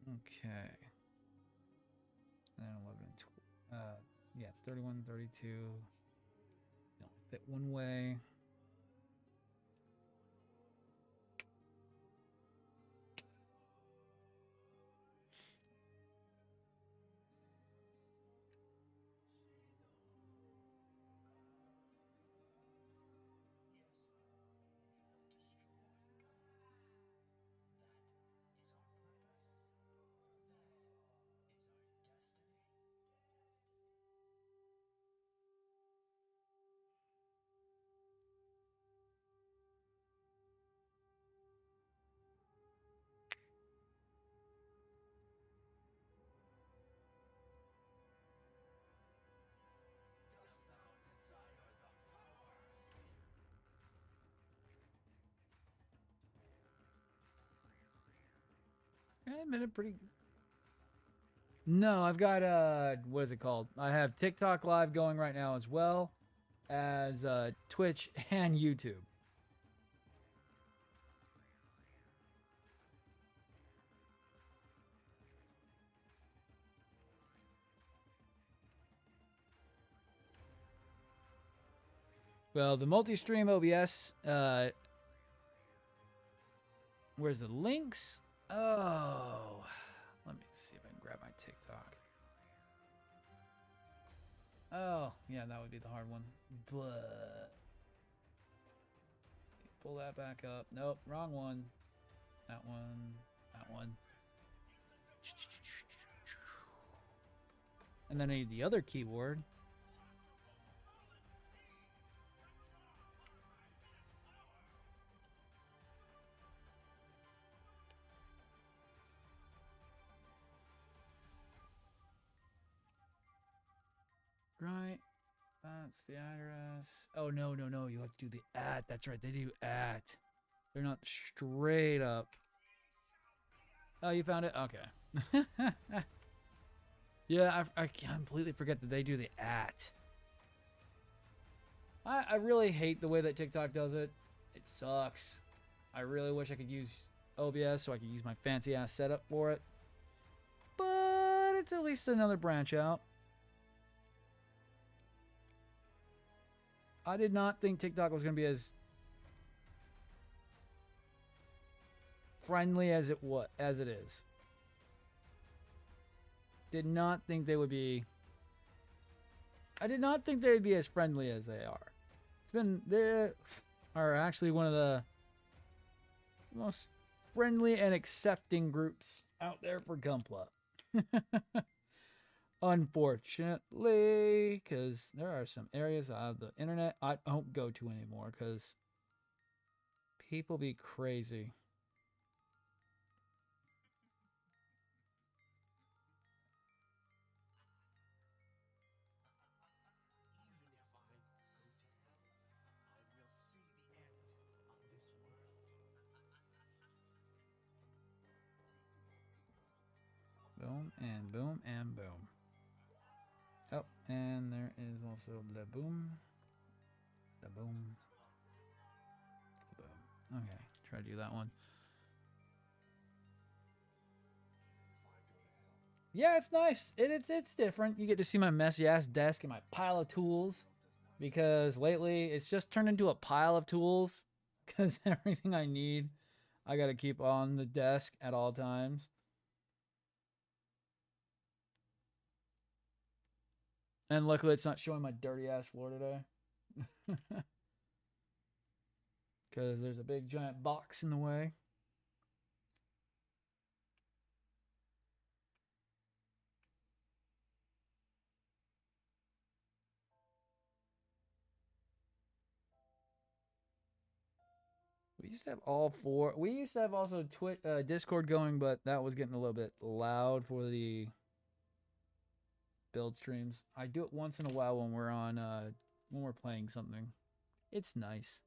Okay. And 11 and 12. Yeah, it's 31, 32. They only fit one way. I've been a pretty. No, I've got what is it called? I have TikTok live going right now as well as Twitch and YouTube. Well, the multi-stream OBS, where's the links? Oh, let me see if I can grab my TikTok. Oh, yeah, that would be the hard one. But pull that back up. Nope, wrong one. That one. That one. And then I need the other keyboard. Right. That's the address. Oh, no, no, no. You have to do the at. That's right. They do at. They're not straight up. Oh, you found it? Okay. Yeah, I completely forget that they do the at. I really hate the way that TikTok does it. It sucks. I really wish I could use OBS so I could use my fancy ass setup for it. But it's at least another branch out. I did not think TikTok was going to be as friendly as it is. Did not think they would be. I did not think they would be as friendly as they are. They are actually one of the most friendly and accepting groups out there for Gunpla. Unfortunately, because there are some areas of the internet I don't go to anymore because people be crazy. Boom and boom and boom. Oh, and there is also the boom. The boom. The boom. Okay, try to do that one. Yeah, it's nice. It's different. You get to see my messy ass desk and my pile of tools. Because lately it's just turned into a pile of tools. Because everything I need, I gotta keep on the desk at all times. And luckily it's not showing my dirty ass floor today. Because there's a big giant box in the way. We used to have all four. We used to have also Discord going, but that was getting a little bit loud for the build streams. I do it once in a while when we're on when we're playing something. It's nice.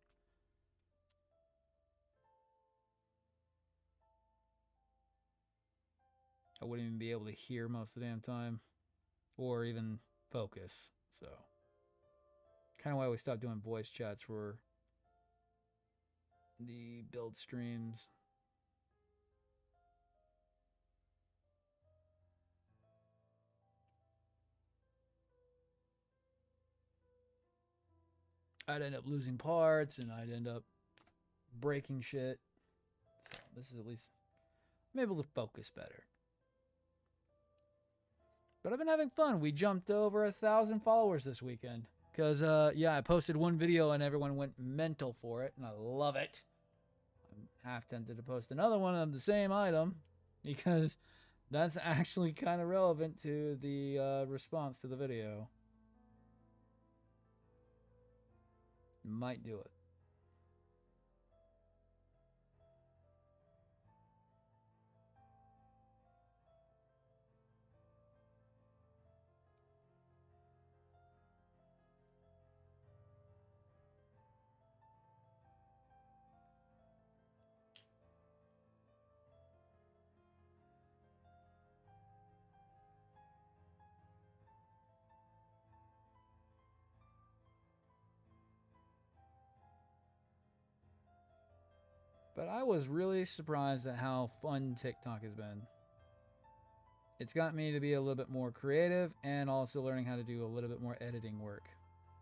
I wouldn't even be able to hear most of the damn time or even focus. So kind of why we stopped doing voice chats for the build streams. I'd end up losing parts and I'd end up breaking shit. So this is at least I'm able to focus better. But I've been having fun. We jumped over 1,000 followers this weekend. Because, yeah, I posted one video and everyone went mental for it. And I love it. I'm half tempted to post another one of the same item. Because that's actually kind of relevant to the response to the video. Might do it. But I was really surprised at how fun TikTok has been. It's got me to be a little bit more creative and also learning how to do a little bit more editing work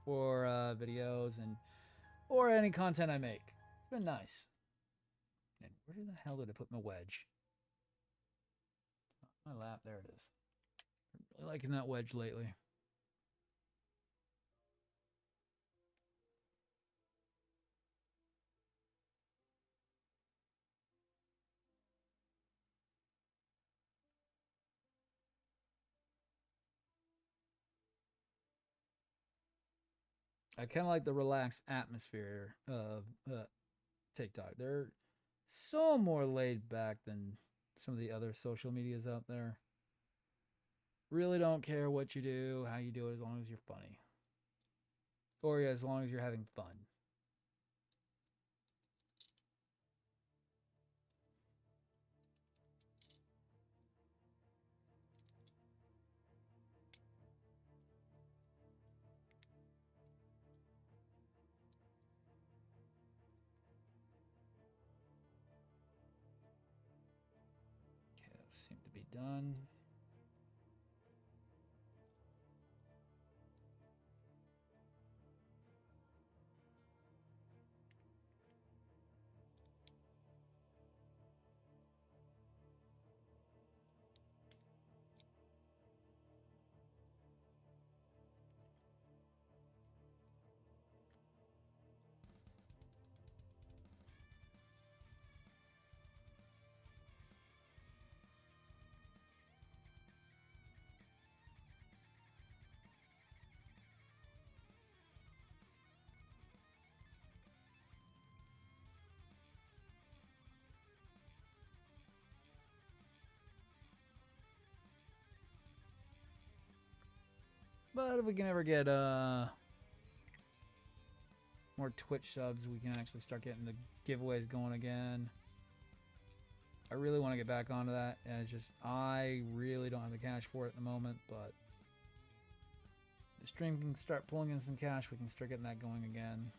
for videos and or any content I make. It's been nice. And where the hell did I put my wedge? My lap, there it is. I'm really liking that wedge lately. I kind of like the relaxed atmosphere of TikTok. They're so more laid back than some of the other social medias out there. Really don't care what you do, how you do it, as long as you're funny. Or as long as you're having fun. Okay, those seem to be done. But if we can ever get more Twitch subs, we can actually start getting the giveaways going again. I really want to get back onto that, and it's just I really don't have the cash for it at the moment, but the stream can start pulling in some cash, we can start getting that going again.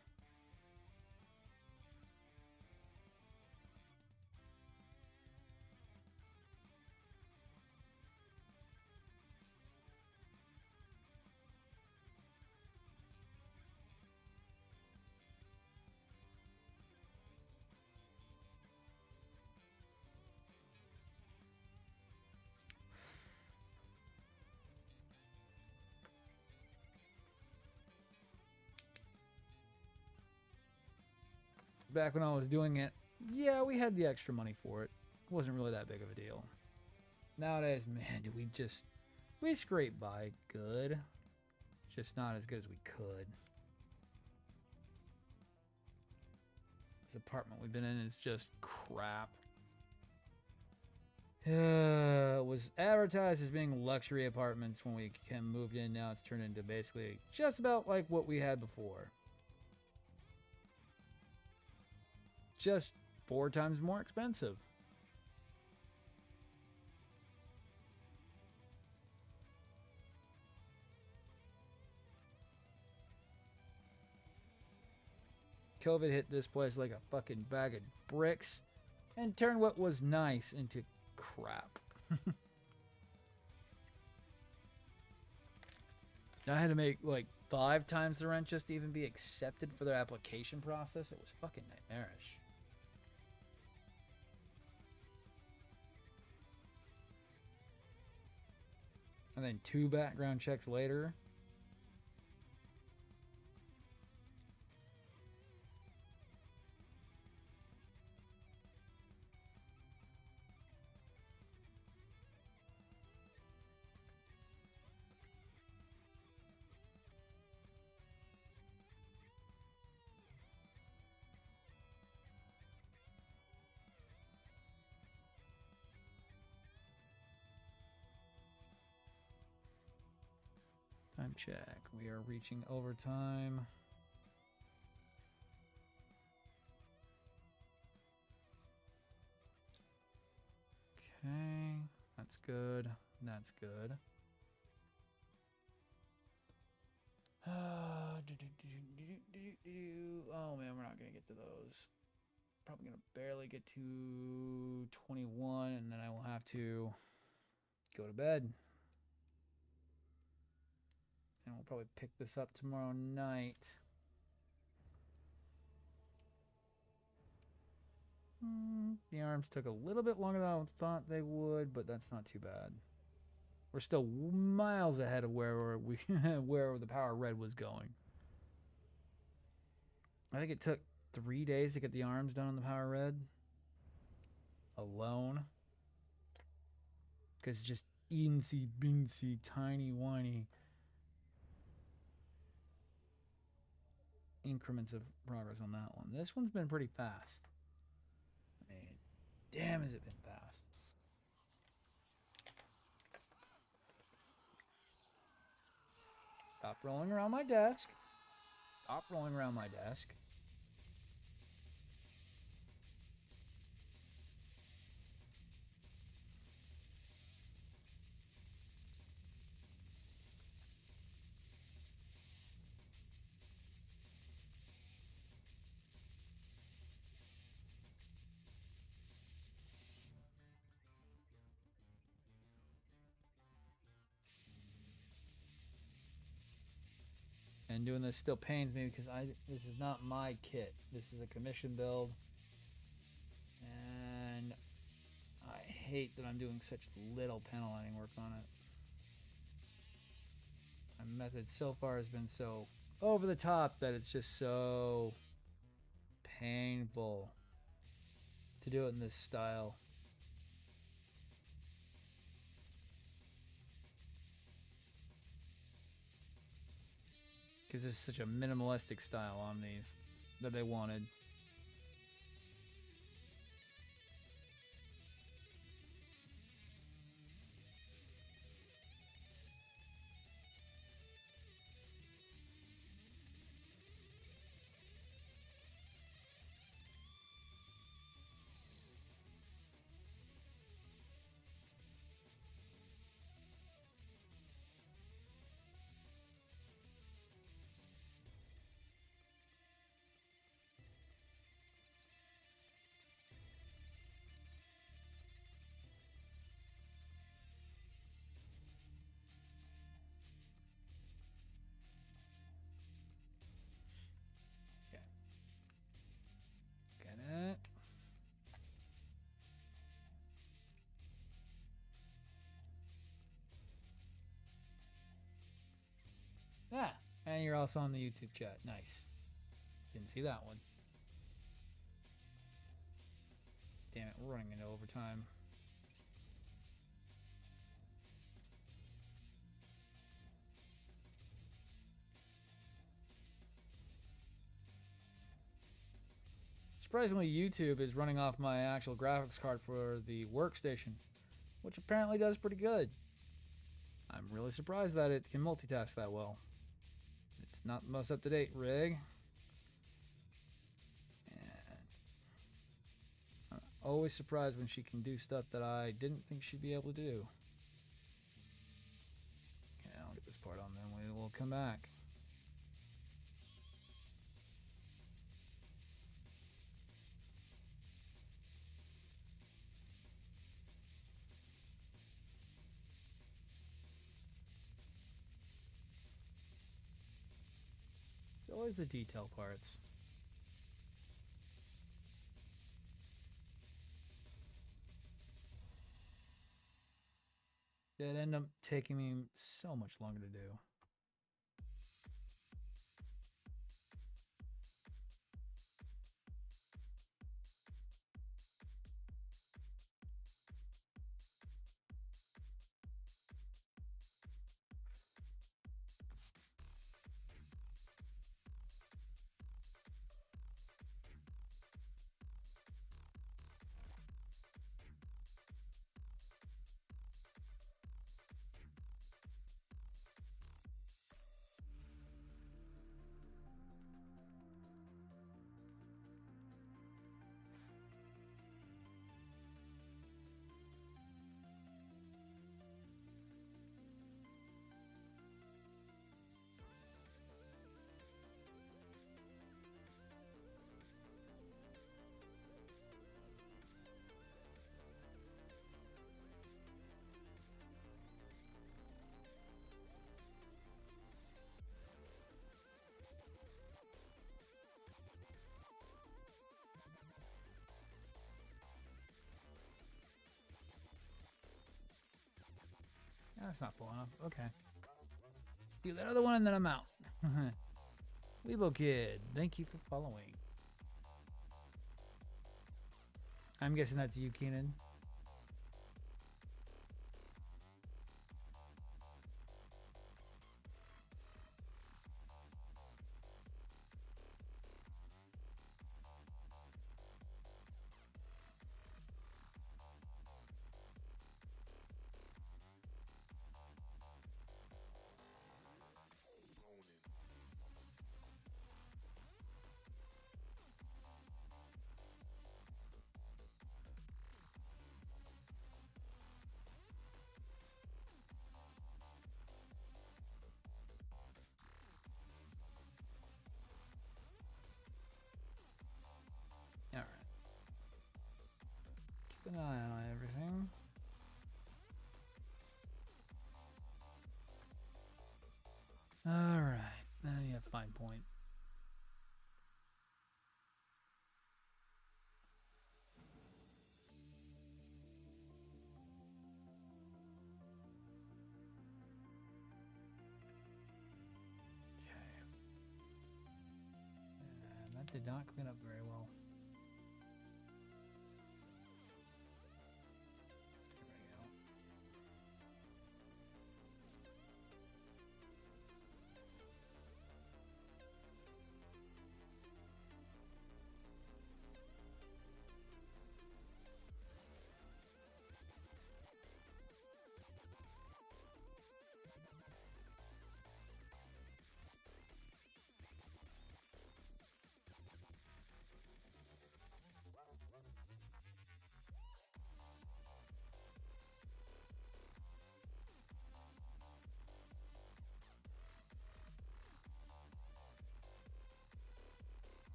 Back when I was doing it, yeah, we had the extra money for it. It wasn't really that big of a deal. Nowadays, man, we scrape by good. Just not as good as we could. This apartment we've been in is just crap. It was advertised as being luxury apartments when we moved in. Now it's turned into basically just about like what we had before. Just 4 times more expensive. COVID hit this place like a fucking bag of bricks and turned what was nice into crap. I had to make like 5 times the rent just to even be accepted for their application process. It was fucking nightmarish. And then 2 background checks later. Time check. We are reaching overtime. Okay, that's good. That's good. Oh man, we're not gonna get to those. Probably gonna barely get to 21, and then I will have to go to bed. And we'll probably pick this up tomorrow night. The arms took a little bit longer than I thought they would, but that's not too bad. We're still miles ahead of where where the power red was going. I think it took 3 days to get the arms done on the power red alone, because it's just eensy beensy tiny whiny increments of progress on that one. This one's been pretty fast. I mean, damn, has it been fast. Stop rolling around my desk. Stop rolling around my desk. And doing this still pains me because this is not my kit. This is a commission build. And I hate that I'm doing such little panel lining work on it. My method so far has been so over the top that it's just so painful to do it in this style. Because it's such a minimalistic style on these that they wanted. also on the YouTube chat. Nice. Didn't see that one. Damn it, we're running into overtime. Surprisingly, YouTube is running off my actual graphics card for the workstation, which apparently does pretty good. I'm really surprised that it can multitask that well. It's not the most up-to-date rig. And I'm always surprised when she can do stuff that I didn't think she'd be able to do. Okay, I'll get this part on, then we will come back. It's always the detail parts. That end up taking me so much longer to do. That's not pulling up. Okay. Do that other one and then I'm out. Weebo Kid, thank you for following. I'm guessing that's you, Keenan. Keep an eye on everything. Alright, then you have fine point. Okay. And that did not clean up very well.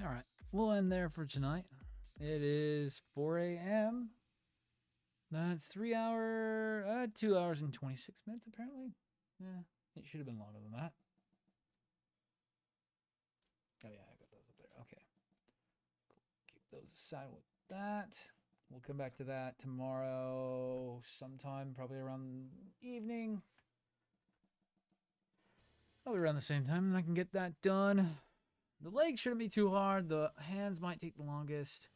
All right. We'll end there for tonight. It is 4 a.m. That's 2 hours and 26 minutes, apparently. Yeah, it should have been longer than that. Oh, yeah, I got those up there. Okay. Cool. Keep those aside with that. We'll come back to that tomorrow sometime, probably around evening. Probably around the same time, and I can get that done. The legs shouldn't be too hard. The hands might take the longest.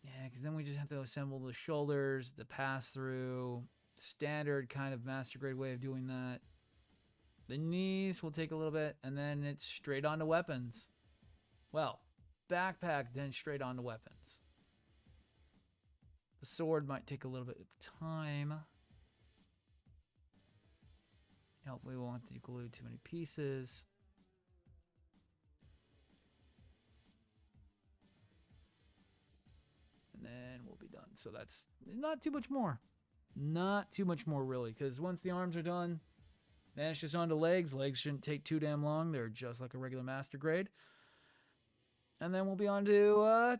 Yeah, because then we just have to assemble the shoulders, the pass-through, standard kind of master grade way of doing that. The knees will take a little bit, and then it's straight on to weapons. Well, backpack, then straight on to weapons. The sword might take a little bit of time. Hopefully we won't have to glue too many pieces. And then we'll be done. So that's not too much more. Not too much more, really, because once the arms are done, then it's just on to legs. Legs shouldn't take too damn long. They're just like a regular master grade. And then we'll be on to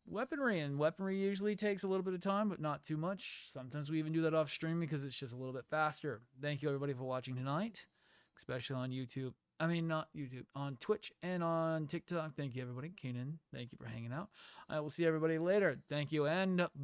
weaponry. And weaponry usually takes a little bit of time, but not too much. Sometimes we even do that off stream because it's just a little bit faster. Thank you, everybody, for watching tonight, especially on YouTube. I mean, not YouTube, on Twitch and on TikTok. Thank you, everybody. Keenan, thank you for hanging out. I will see everybody later. Thank you, and